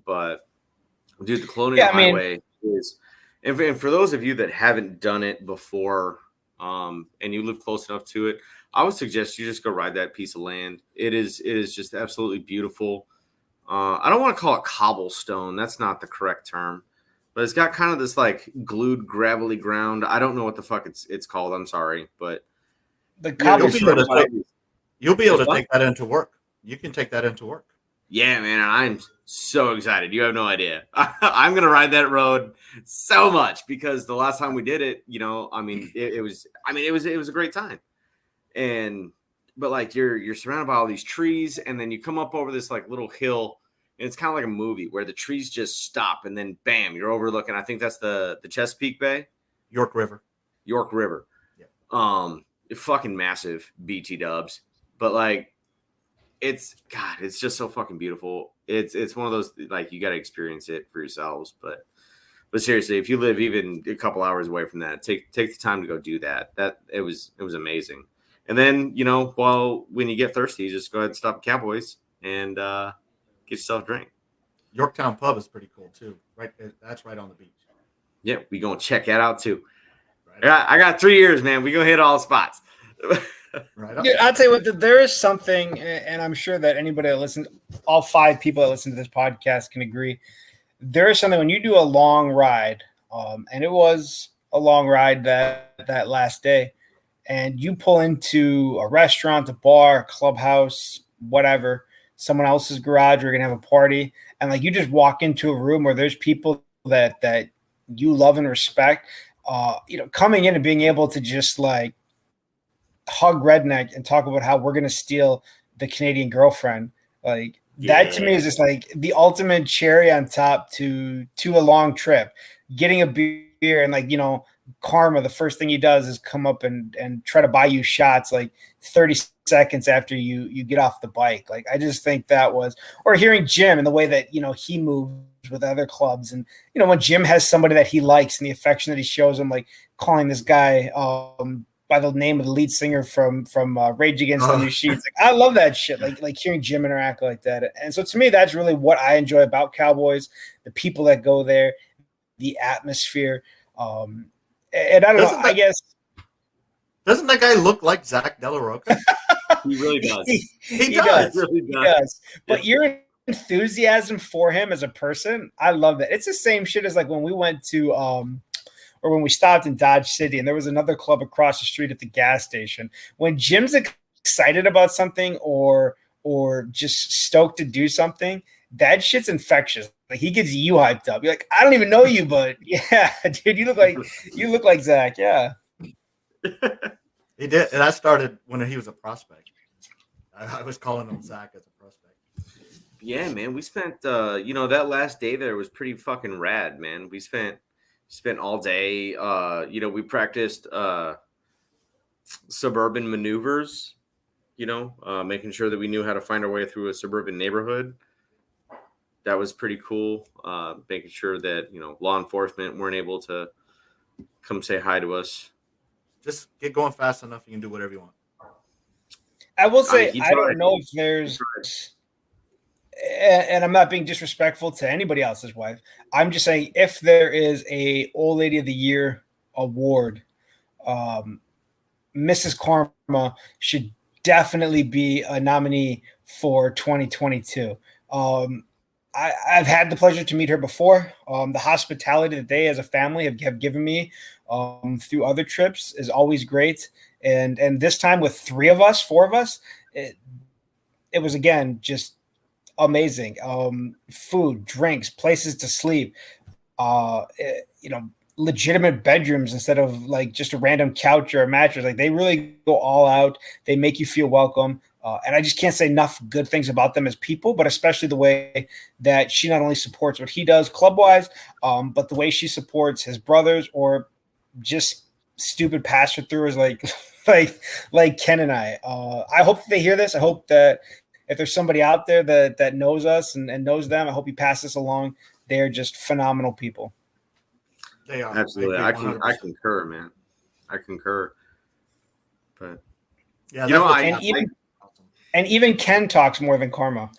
But dude, the Colonial Highway is, and for those of you that haven't done it before, and you live close enough to it, I would suggest you just go ride that piece of land. It is just absolutely beautiful. I don't want to call it cobblestone. That's not the correct term, but it's got kind of this like glued gravelly ground. I don't know what the fuck it's called. I'm sorry, but the cobblestone. You'll be able to take that into work. You can take that into work. Yeah, man, I'm so excited. You have no idea. I'm gonna ride that road so much because the last time we did it, it was a great time. But like you're surrounded by all these trees, and then you come up over this like little hill, and it's kind of like a movie where the trees just stop, and then bam, you're overlooking. I think that's the Chesapeake Bay, York River. Yeah. Fucking massive BT dubs, but like it's just so fucking beautiful. It's one of those like you got to experience it for yourselves. But But seriously, if you live even a couple hours away from that, take the time to go do that. It was amazing. And then, when you get thirsty, just go ahead and stop at Cowboys and get yourself a drink. Yorktown Pub is pretty cool too. Right, that's right on the beach. Yeah, we gonna check that out too. Right. I got 3 years, man. We gonna hit all spots. Right. Yeah, I'll tell you what. There is something, and I'm sure that anybody that listens, all 5 people that listen to this podcast can agree. There is something when you do a long ride, and it was a long ride that last day, and you pull into a restaurant, a bar, a clubhouse, whatever, someone else's garage, you're gonna have a party, and like you just walk into a room where there's people that you love and respect. Coming in and being able to just like hug redneck and talk about how we're gonna steal the Canadian girlfriend, like that to me is just like the ultimate cherry on top to a long trip. Getting a beer and Karma, the first thing he does is come up and try to buy you shots like 30 seconds after you get off the bike. Like I just think that was, or hearing Jim and the way that he moves with other clubs, and when Jim has somebody that he likes and the affection that he shows him, like calling this guy by the name of the lead singer from Rage Against the Machine. Like, I love that shit. Like hearing Jim interact like that. And so to me, that's really what I enjoy about Cowboys, the people that go there, the atmosphere. And I don't know, I guess. Doesn't that guy look like Zach Della Rocca? He really does. He does. Really does. He does. But your enthusiasm for him as a person, I love that. It's the same shit as like when we went to or when we stopped in Dodge City and there was another club across the street at the gas station. When Jim's excited about something or just stoked to do something, that shit's infectious. Like he gets you hyped up. You're like, I don't even know you, but yeah, dude, you look like Zach. Yeah. He did. And I started when he was a prospect. I was calling him Zach as a prospect. Yeah, man. We spent that last day there was pretty fucking rad, man. We spent all day. We practiced suburban maneuvers, making sure that we knew how to find our way through a suburban neighborhood. That was pretty cool. Making sure that, law enforcement weren't able to come say hi to us. Just get going fast enough. You can do whatever you want. I will say, I don't know if there's, and I'm not being disrespectful to anybody else's wife. I'm just saying if there is a Old Lady of the Year award, Mrs. Karma should definitely be a nominee for 2022. I've had the pleasure to meet her before. The hospitality that they as a family have given me through other trips is always great. And this time with 4 of us, it was, again, just amazing. Food, drinks, places to sleep, legitimate bedrooms instead of like just a random couch or a mattress. Like they really go all out. They make you feel welcome. And I just can't say enough good things about them as people, but especially the way that she not only supports what he does club-wise, but the way she supports his brothers or just stupid pass-throughers like Ken and I. I hope that they hear this. I hope that if there's somebody out there that knows us and knows them, I hope you pass this along. They're just phenomenal people. They are. Absolutely. I concur, man. I concur. But yeah, and even Ken talks more than Karma.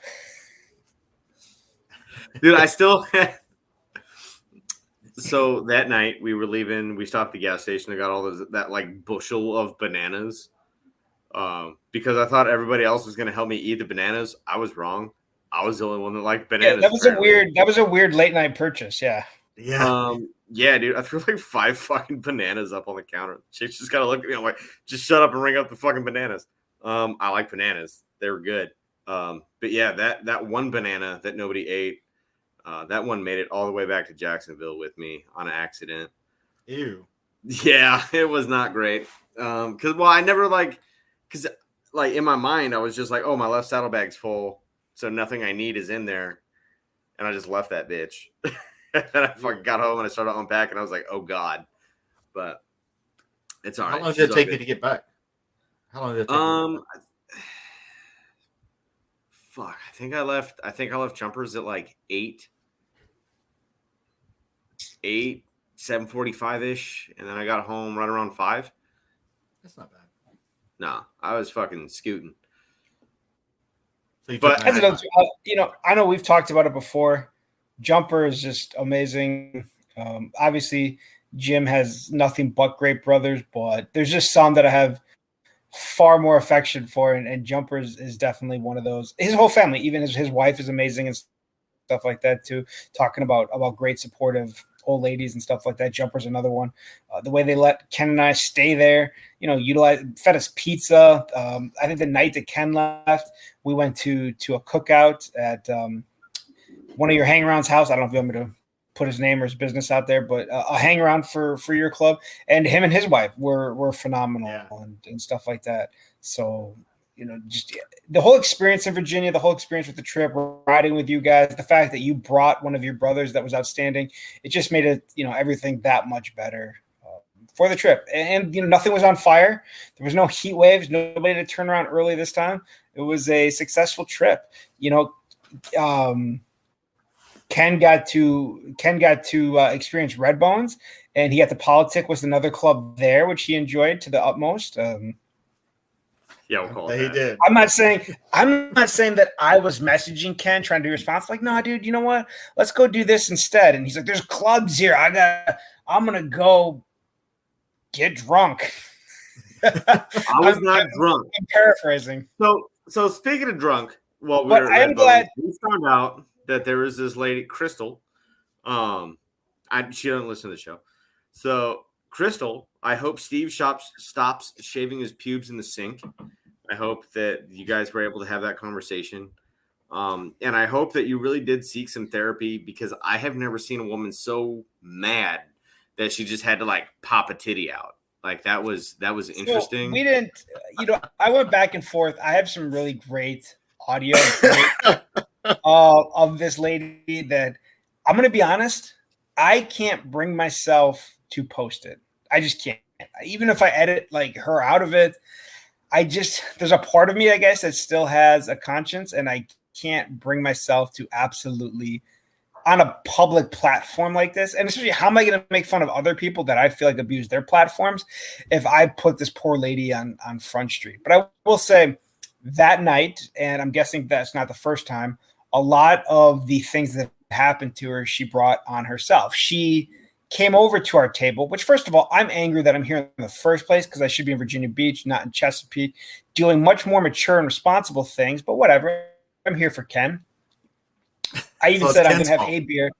Dude, I still so that night we were leaving, we stopped at the gas station. I got all that like bushel of bananas. Because I thought everybody else was gonna help me eat the bananas. I was wrong. I was the only one that liked bananas. Yeah, that was a weird late night purchase, yeah. Yeah. Yeah, dude. I threw like 5 fucking bananas up on the counter. Chicks just gotta look at me. I'm like, just shut up and ring up the fucking bananas. I like bananas. They were good. But yeah, that one banana that nobody ate, that one made it all the way back to Jacksonville with me on an accident. Ew. Yeah, it was not great. Because in my mind, I was just like, oh, my left saddlebag's full, so nothing I need is in there. And I just left that bitch. And I fucking got home and I started unpacking. I was like, oh, God. But it's all right. How long did it take you to get back? How long did it take fuck. I think I left Jumpers at like 8. 8, 7:45 ish, and then I got home right around 5. That's not bad. No, I was fucking scooting. So you But- took That's nine. another, I know we've talked about it before. Jumper is just amazing. Obviously, Jim has nothing but great brothers, but there's just some that I have far more affection for, and Jumper is definitely one of those. His whole family, even his wife, is amazing and stuff like that too. Talking about great supportive old ladies and stuff like that. Jumper's another one. The way they let Ken and I stay there, fed us pizza. I think the night that Ken left, we went to a cookout at one of your hang-arounds house. I don't know if you want me to put his name or his business out there, but a hang-around for your club. And him and his wife were phenomenal and stuff like that. So, just the whole experience in Virginia, the whole experience with the trip, riding with you guys, the fact that you brought one of your brothers that was outstanding, it just made it, everything that much better for the trip. And nothing was on fire. There was no heat waves, nobody to turn around early this time. It was a successful trip. Ken got to experience Red Bones, and he got to politic with another club there, which he enjoyed to the utmost. We'll call it He that. did. I'm not saying that I was messaging Ken trying to be responsible. Like, no, dude, you know what? Let's go do this instead. And he's like, "There's clubs here. I'm gonna go get drunk." I was not drunk. I'm paraphrasing. So speaking of drunk, we But were at I am Red glad- Bones, we found out that there was this lady, Crystal. She doesn't listen to the show. So Crystal, I hope Steve stops shaving his pubes in the sink. I hope that you guys were able to have that conversation. And I hope that you really did seek some therapy, because I have never seen a woman so mad that she just had to pop a titty out. That was interesting. So we didn't, I went back and forth. I have some really great audio of this lady that, I'm going to be honest, I can't bring myself to post it. I just can't. Even if I edit her out of it, there's a part of me, I guess, that still has a conscience, and I can't bring myself to absolutely, on a public platform like this. And especially, how am I going to make fun of other people that I feel like abuse their platforms if I put this poor lady on Front Street? But I will say that night, and I'm guessing that's not the first time, a lot of the things that happened to her, she brought on herself. She came over to our table, which, first of all, I'm angry that I'm here in the first place, because I should be in Virginia Beach, not in Chesapeake, doing much more mature and responsible things. But whatever, I'm here for Ken. I even said I'm going to have a beer.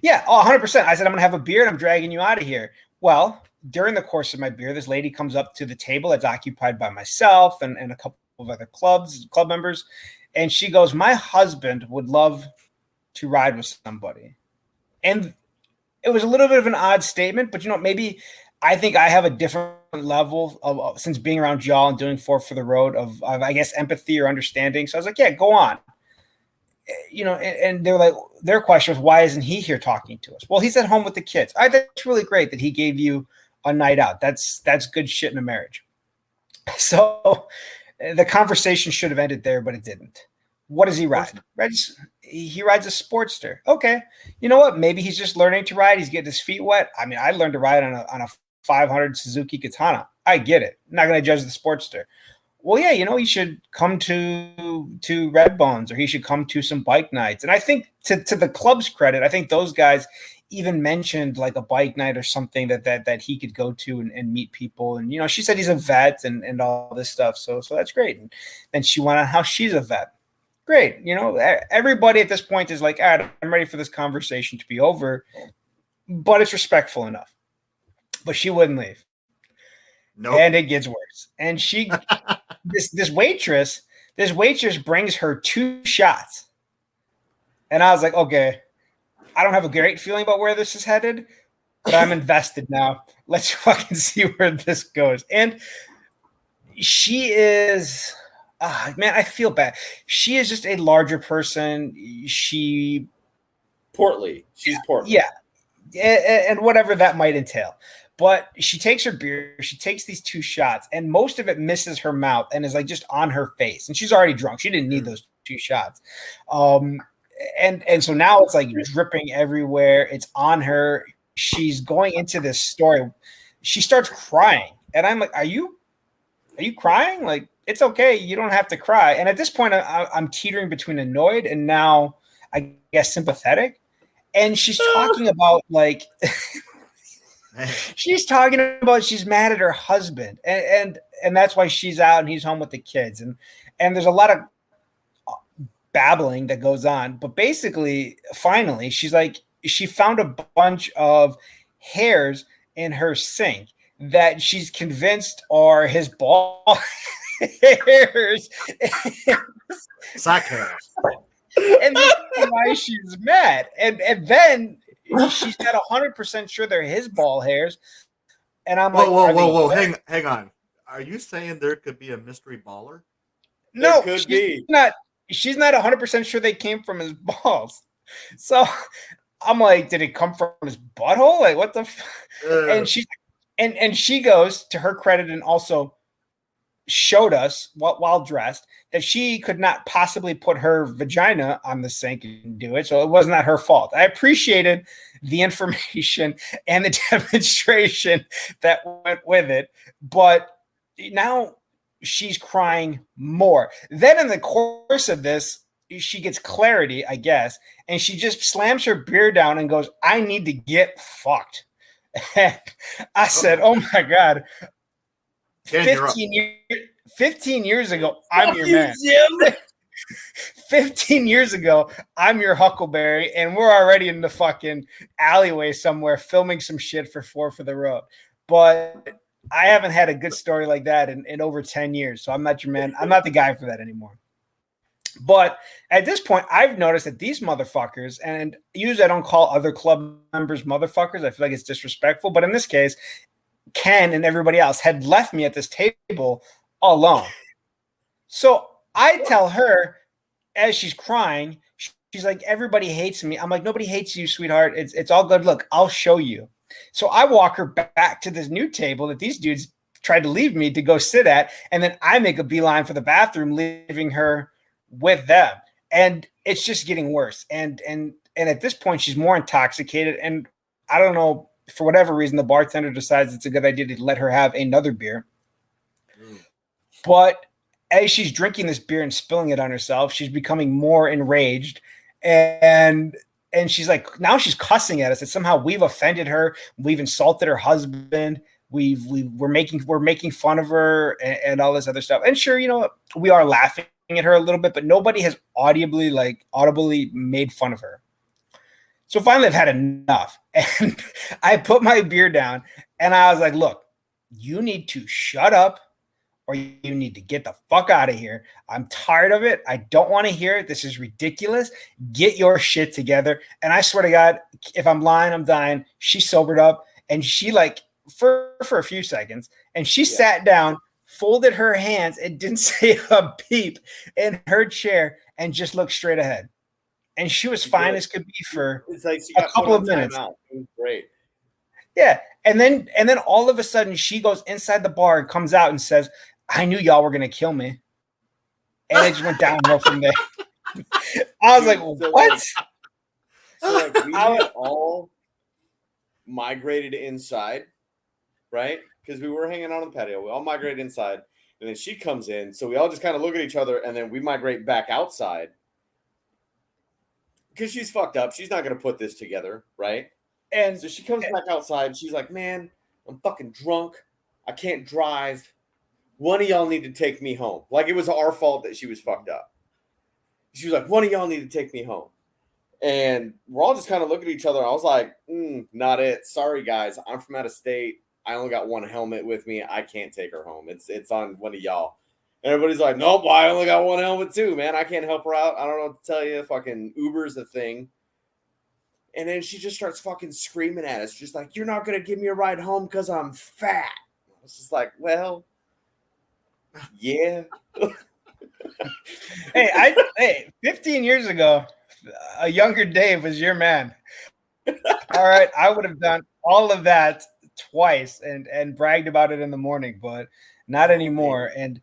Yeah, 100%. I said I'm going to have a beer, and I'm dragging you out of here. Well, during the course of my beer, this lady comes up to the table that's occupied by myself and a couple of other club members, and she goes, "My husband would love to ride with somebody." And it was a little bit of an odd statement, but maybe I think I have a different level of since being around y'all and doing Four for the Road of I guess empathy or understanding. So I was like, yeah, go on. And they're like, their question was, why isn't he here talking to us? Well, he's at home with the kids. That's really great that he gave you a night out. That's good shit in a marriage. So the conversation should have ended there, but it didn't. What does he ride? He rides a Sportster. Okay. You know what? Maybe he's just learning to ride. He's getting his feet wet. I mean, I learned to ride on a 500 Suzuki Katana. I get it. I'm not going to judge the Sportster. Well, yeah, you should come to Red Bones, or he should come to some bike nights. And I think to the club's credit, I think those guys even mentioned a bike night or something that he could go to and meet people. And, she said he's a vet and all this stuff. So that's great. And then she went on how she's a vet. Great. Everybody at this point is like, all right, I'm ready for this conversation to be over, but it's respectful enough. But she wouldn't leave. Nope. And it gets worse. And she, this waitress brings her 2 shots. And I was like, okay, I don't have a great feeling about where this is headed, but I'm invested now. Let's fucking see where this goes. And she is... man, I feel bad. She is just a larger person. She's portly. Yeah. And whatever that might entail. But she takes her beer, she takes these 2 shots, and most of it misses her mouth and is just on her face. And she's already drunk. She didn't need those 2 shots. And so now it's dripping everywhere. It's on her. she's going into this story, she starts crying, and I'm like, are you crying? Like, it's okay, you don't have to cry. And at this point, I'm teetering between annoyed and now I guess sympathetic. And she's talking about like she's mad at her husband, and that's why she's out and he's home with the kids, and there's a lot of babbling that goes on. But basically, finally, she's like, she found a bunch of hairs in her sink that she's convinced are his ball hairs. Sack hairs. And that's why she's mad. And then she's not 100% sure they're his ball hairs. And I'm like, whoa. Hang on. Are you saying there could be a mystery baller? No, she's not 100% sure they came from his balls. So I'm like, did it come from his butthole? Like, what the and she's and she goes, to her credit, and also showed us while dressed that she could not possibly put her vagina on the sink and do it. So it was not her fault. I appreciated the information and the demonstration that went with it. But now she's crying more. Then in the course of this, she gets clarity, I guess, and she just slams her beer down and goes, I need to get fucked. And I said, oh my God. 15 years ago, I'm your man. 15 years ago, I'm your Huckleberry, and we're already in the fucking alleyway somewhere filming some shit for 4 for the Road. But I haven't had a good story like that in over 10 years, so I'm not your man. I'm not the guy for that anymore. But at this point, I've noticed that these motherfuckers, and usually I don't call other club members motherfuckers. I feel like it's disrespectful. But in this case, Ken and everybody else had left me at this table alone. So I tell her, as she's crying, she's like, everybody hates me. I'm like, nobody hates you, sweetheart. It's all good. Look, I'll show you. So I walk her back to this new table that these dudes tried to leave me to go sit at. And then I make a beeline for the bathroom, leaving her with them. And it's just getting worse. And at this point, she's more intoxicated. And I don't know, for whatever reason, the bartender decides it's a good idea to let her have another beer. But as she's drinking this beer and spilling it on herself, she's becoming more enraged. And she's like, now she's cussing at us that somehow we've offended her. We've insulted her husband. We're making fun of her and all this other stuff. And sure, you know, we are laughing at her a little bit, but nobody has audibly made fun of her. So finally I've had enough. And I put my beer down and I was like, look, you need to shut up or you need to get the fuck out of here. I'm tired of it. I don't want to hear it. This is ridiculous. Get your shit together. And I swear to God, if I'm lying, I'm dying. She sobered up and she for a few seconds, and she sat down, folded her hands, and didn't say a peep in her chair and just looked straight ahead. And she was fine as could be for a couple of minutes. It was great. Yeah. And then all of a sudden she goes inside the bar and comes out and says, I knew y'all were going to kill me. And it just went downhill from there. I was like, what? We had all migrated inside, right? Because we were hanging out on the patio. We all migrated inside. And then she comes in. So we all just kind of look at each other and then we migrate back outside. Because she's fucked up. She's not going to put this together, right? And so she comes back outside. She's like, man, I'm fucking drunk. I can't drive. One of y'all need to take me home. Like it was our fault that she was fucked up. She was like, one of y'all need to take me home. And we're all just kind of looking at each other. I was like, not it. Sorry, guys. I'm from out of state. I only got one helmet with me. I can't take her home. It's on one of y'all. And everybody's like, nope, well, I only got one helmet too, man. I can't help her out. I don't know what to tell you. Fucking Uber's a thing. And then she just starts fucking screaming at us. Just like, you're not going to give me a ride home because I'm fat. I was just like, well, yeah. Hey, 15 years ago, a younger Dave was your man. All right. I would have done all of that twice and bragged about it in the morning, but not anymore. And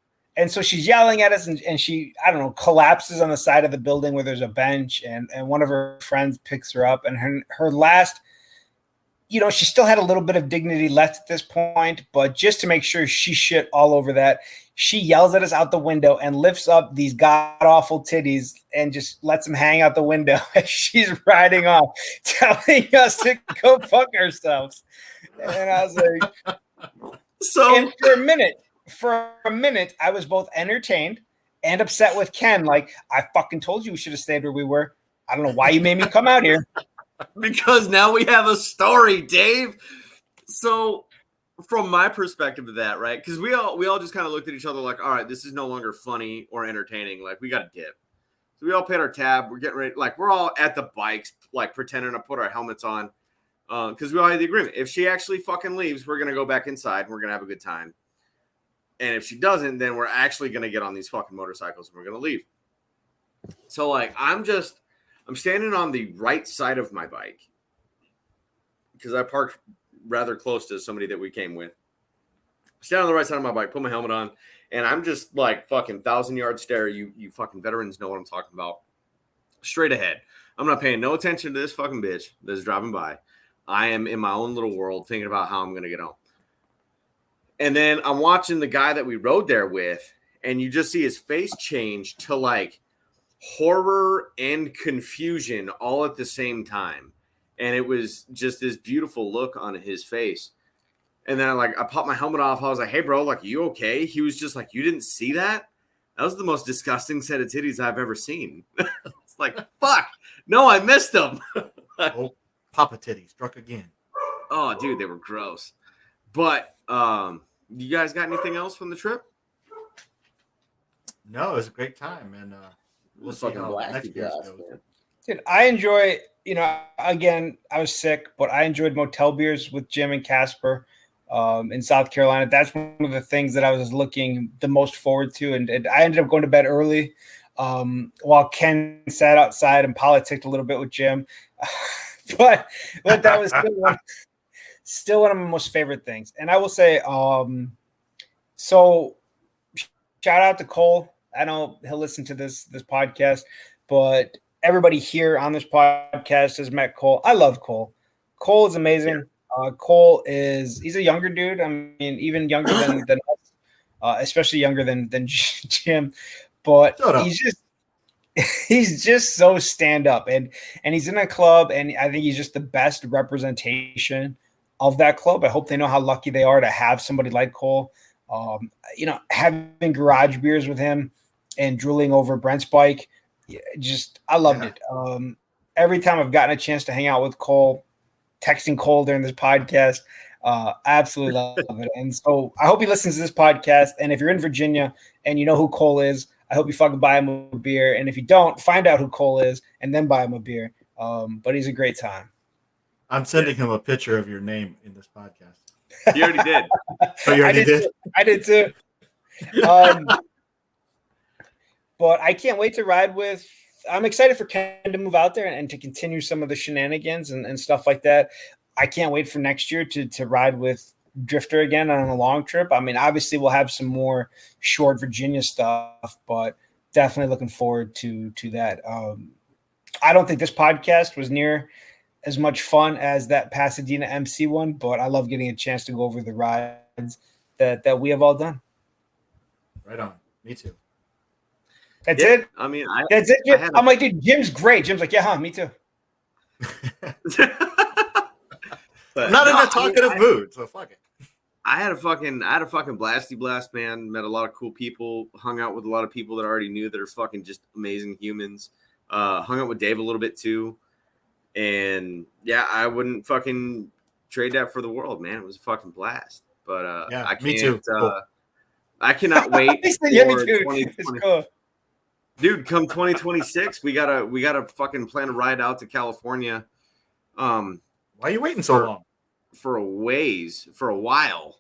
so she's yelling at us and she, I don't know, collapses on the side of the building where there's a bench and one of her friends picks her up and her last she still had a little bit of dignity left at this point, but just to make sure she shit all over that, she yells at us out the window and lifts up these god-awful titties and just lets them hang out the window as she's riding off, telling us to go fuck ourselves. And I was like, and for a minute, I was both entertained and upset with Ken. Like, I fucking told you we should have stayed where we were. I don't know why you made me come out here. Because now we have a story, Dave. So from my perspective of that, right? Because we all just kind of looked at each other like, all right, this is no longer funny or entertaining. Like, we got to dip. So we all paid our tab. We're getting ready. Like, we're all at the bikes, like pretending to put our helmets on. Because we all had the agreement. If she actually fucking leaves, we're going to go back inside and we're going to have a good time. And if she doesn't, then we're actually going to get on these fucking motorcycles and we're going to leave. So, like, I'm standing on the right side of my bike because I parked rather close to somebody that we came with. Stand on the right side of my bike, put my helmet on, and I'm just like fucking 1,000-yard stare. You fucking veterans know what I'm talking about. Straight ahead. I'm not paying no attention to this fucking bitch that's driving by. I am in my own little world thinking about how I'm going to get home. And then I'm watching the guy that we rode there with, and you just see his face change to like horror and confusion all at the same time. And it was just this beautiful look on his face. And then I popped my helmet off. I was like, hey, bro, like, you okay? He was just like, you didn't see that? That was the most disgusting set of titties I've ever seen. It's like, fuck. No, I missed them. Oh, Papa titties struck again. Oh, dude, they were gross. But you guys got anything else from the trip? No, it was a great time. And we'll see how next year's goes. Dude, I enjoy, again, I was sick, but I enjoyed motel beers with Jim and Casper in South Carolina. That's one of the things that I was looking the most forward to. And I ended up going to bed early while Ken sat outside and politicked a little bit with Jim. but that was still one of my most favorite things. And I will say, so shout out to Cole. I know he'll listen to this podcast, but everybody here on this podcast has met Cole. I love Cole. Cole is amazing. Cole he's a younger dude. I mean, even younger than us, especially younger than Jim. But he's just so stand up, and he's in a club, and I think he's just the best representation of that club. I hope they know how lucky they are to have somebody like Cole. Having garage beers with him and drooling over Brent's bike. I loved it. Every time I've gotten a chance to hang out with Cole, texting Cole during this podcast, absolutely love it. And so I hope he listens to this podcast. And if you're in Virginia and you know who Cole is, I hope you fucking buy him a beer. And if you don't, find out who Cole is and then buy him a beer. But he's a great time. I'm sending him a picture of your name in this podcast. You already did. Oh, you already did? I did too. But I can't wait to ride with. I'm excited for Ken to move out there and to continue some of the shenanigans and stuff like that. I can't wait for next year to ride with Drifter again on a long trip. I mean, obviously we'll have some more short Virginia stuff, but definitely looking forward to that. I don't think this podcast was near as much fun as that Pasadena MC one, but I love getting a chance to go over the rides that we have all done. Right on. Me too. That's it. I mean, that's it. I'm like, dude, Jim's great. Jim's like, yeah, me too. I'm not in a talkative mood, so fuck it. I had a fucking blasty blast, man. Met a lot of cool people. Hung out with a lot of people that I already knew that are fucking just amazing humans. Hung out with Dave a little bit too, and yeah, I wouldn't fucking trade that for the world, man. It was a fucking blast. But I can't. Me too. Cool. I cannot wait for yeah, me too. 2020. Cool. Dude, come 2026, we gotta fucking plan a ride out to California. Why are you waiting so long? For a while.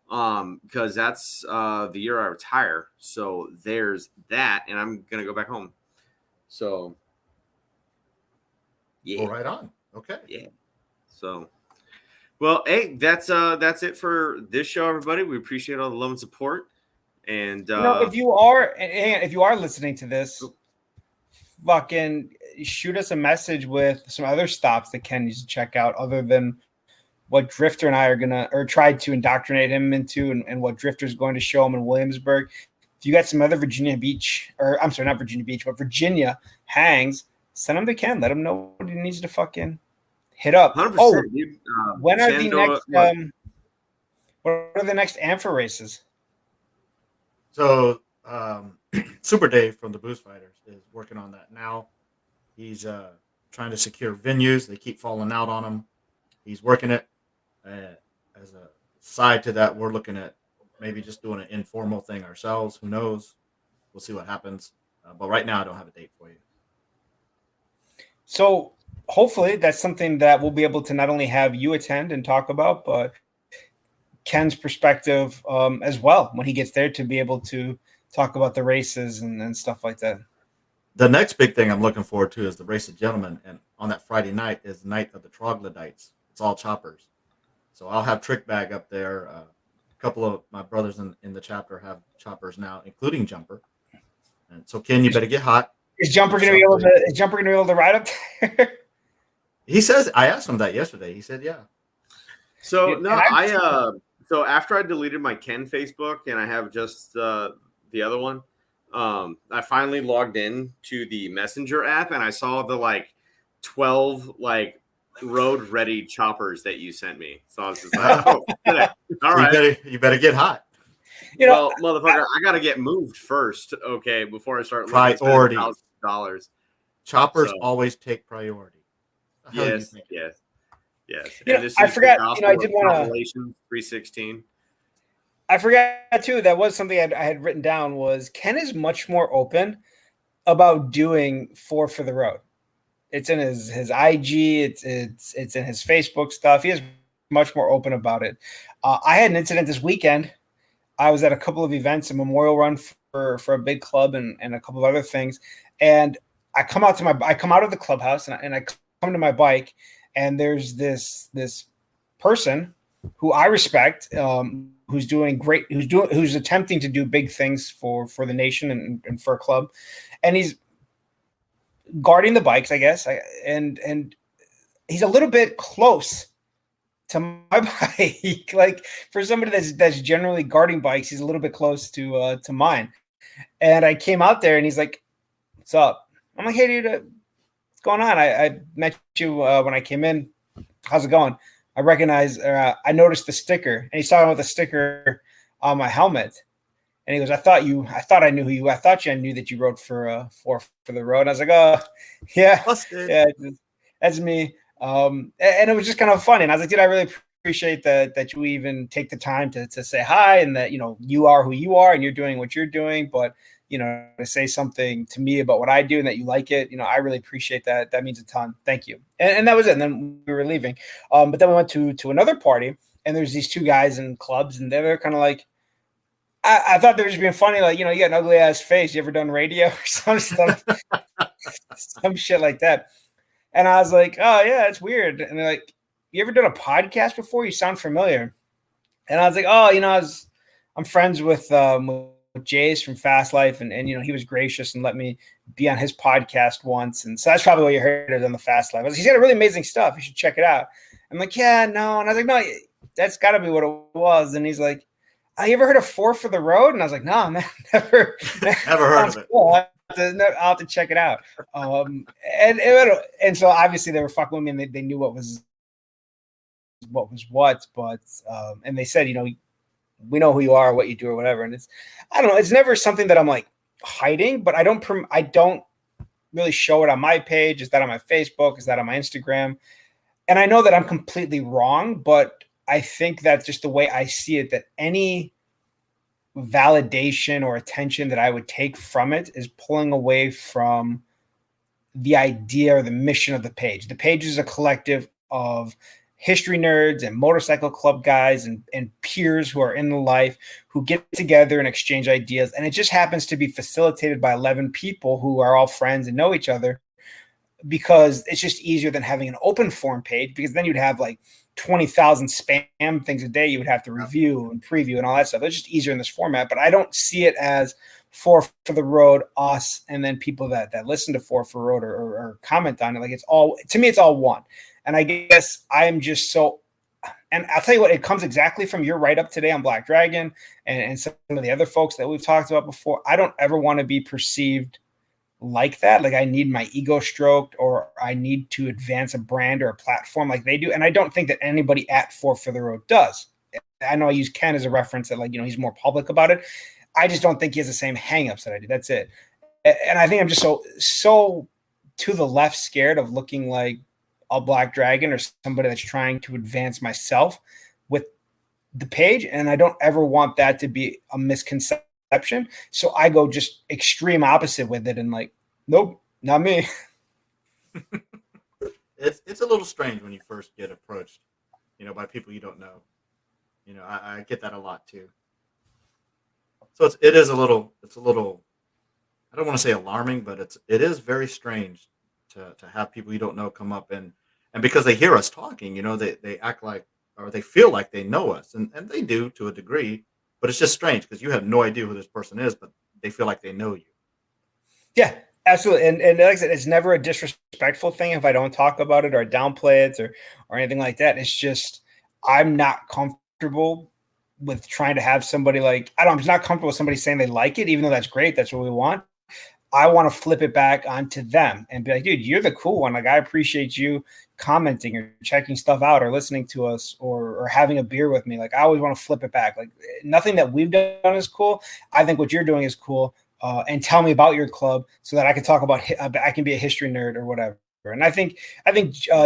Because that's the year I retire. So there's that, and I'm gonna go back home. So yeah. Well, right on. Okay. Yeah. So well, hey, that's it for this show, everybody. We appreciate all the love and support. And if you are listening to this, fucking shoot us a message with some other stops that Ken needs to check out other than what Drifter and I are gonna, or tried to indoctrinate him into, and what Drifter's going to show him in Williamsburg. If you got some other Virginia Beach, or I'm sorry, not Virginia Beach, but Virginia hangs, send him to Ken. Let him know what he needs to fucking hit up. 100%, Oh, dude. when are the Shenandoah, next? What are the next Ampher races? So Super Dave from the Boost Fighters is working on that now. He's trying to secure venues. They keep falling out on him. He's working it. As a side to that, we're looking at maybe just doing an informal thing ourselves. Who knows? We'll see what happens. But right now, I don't have a date for you. So hopefully that's something that we'll be able to not only have you attend and talk about, but Ken's perspective as well when he gets there, to be able to talk about the races and stuff like that. The next big thing I'm looking forward to is the Race of Gentlemen. And on that Friday night is Night of the Troglodytes. It's all choppers. So I'll have Trick Bag up there. A couple of my brothers in the chapter have choppers now, including Jumper. And so, Ken, you better get hot. Is Jumper going to be able to ride up there? He says, I asked him that yesterday. He said, yeah. So no, so after I deleted my Ken Facebook and I have just the other one, I finally logged in to the Messenger app and I saw the 12 road ready choppers that you sent me. So I was just like, oh, all right. You better get hot. Well, motherfucker, I got to get moved first, okay, before I start priority $1,000. Choppers always take priority. Yes. I forgot. I did want to 316. I forgot too. That was something I had written down. Was Ken is much more open about doing for the road. It's in his IG. It's in his Facebook stuff. He is much more open about it. I had an incident this weekend. I was at a couple of events, a memorial run for a big club and a couple of other things. And I come out of the clubhouse and I come to my bike, and there's this person who I respect, who's doing great, who's attempting to do big things for the nation and for a club. And he's guarding the bikes, I guess. And he's a little bit close to my bike. Like, for somebody that's generally guarding bikes, he's a little bit close to mine. And I came out there and he's like, "What's up?" I'm like, "Hey dude, what's going on? I met you when I came in. How's it going?" I noticed the sticker, and he's talking about the sticker on my helmet. And he goes, I thought I knew who you. I thought I knew that you rode for the road. And I was like, "Oh, yeah, yeah, that's me." And it was just kind of funny. And I was like, "Dude, I really appreciate that you even take the time to say hi, and that you are who you are and you're doing what you're doing. But to say something to me about what I do and that you like it, I really appreciate that. That means a ton. Thank you." And that was it. And then we were leaving. But then we went to another party, and there's these two guys in clubs, and they were kind of like, I thought they were just being funny, like, you got an ugly ass face. You ever done radio or some stuff, some shit like that? And I was like, "Oh yeah, it's weird." And they're like, "You ever done a podcast before? You sound familiar." And I was like, "Oh, I'm friends with Jace from Fast Life, and he was gracious and let me be on his podcast once, and so that's probably what you heard it on the Fast Life. He's got a really amazing stuff. You should check it out." I'm like, "Yeah, no," and I was like, "No, that's got to be what it was." And he's like, "You ever heard of For the Road?" And I was like, "No, man, never heard of it." Cool. I'll have to check it out. And so obviously they were fucking with me, and they knew what was what, but and they said, "We know who you are, what you do, or whatever." And I don't know, it's never something that I'm like hiding, but I don't really show it on my page. Is that on my Facebook? Is that on my Instagram? And I know that I'm completely wrong, but I think that's just the way I see it, that any validation or attention that I would take from it is pulling away from the idea or the mission of the page. The page is a collective of history nerds and motorcycle club guys and peers who are in the life, who get together and exchange ideas. And it just happens to be facilitated by 11 people who are all friends and know each other, because it's just easier than having an open forum page, because then you'd have like 20,000 spam things a day you would have to review and preview and all that stuff. It's just easier in this format, but I don't see it as For the Road, us, and then people that listen to For the Road or comment on it. Like, it's all, to me, it's all one. And I guess I'm just so, and I'll tell you what, it comes exactly from your write up today on Black Dragon and some of the other folks that we've talked about before. I don't ever want to be perceived like that. Like I need my ego stroked or I need to advance a brand or a platform like they do. And I don't think that anybody at Four for the Road does. I know I use Ken as a reference that, like, you know, he's more public about it. I just don't think he has the same hangups that I do. That's it. And I think I'm just so to the left scared of looking like a Black Dragon or somebody that's trying to advance myself with the page. And I don't ever want that to be a misconception. So I go just extreme opposite with it and like, nope, not me. It's a little strange when you first get approached, you know, by people you don't know. You know, I get that a lot too. So it is a little, I don't want to say alarming, but it is very strange to have people you don't know come up and because they hear us talking, you know, they act like, or they feel like they know us, and they do to a degree, but it's just strange because you have no idea who this person is, but they feel like they know you. Yeah, absolutely. And like I said, it's never a disrespectful thing if I don't talk about it or downplay it or anything like that. It's just I'm not comfortable with trying to have somebody like, I'm just not comfortable with somebody saying they like it, even though that's great. That's what we want. I want to flip it back onto them and be like, dude, you're the cool one. Like, I appreciate you commenting or checking stuff out or listening to us or having a beer with me. Like, I always want to flip it back. Like, nothing that we've done is cool. I think what you're doing is cool. And tell me about your club so that I can talk about, I can be a history nerd or whatever. And I think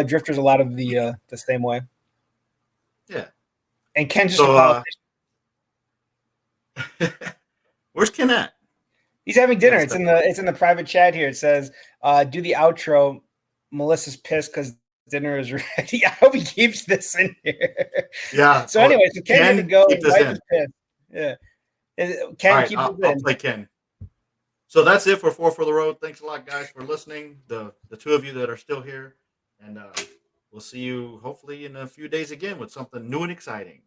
Drifter's a lot of the same way. Yeah. And Ken's just a politician. Where's Ken at? He's having dinner. It's in the private chat here. It says, do the outro. Melissa's pissed because dinner is ready. I hope he keeps this in here. Yeah. So anyway, so Ken had to go. Keep this in. Yeah. Ken, right, keep I'll play Ken. So that's it for Four for the Road. Thanks a lot, guys, for listening. The two of you that are still here. And we'll see you hopefully in a few days again with something new and exciting.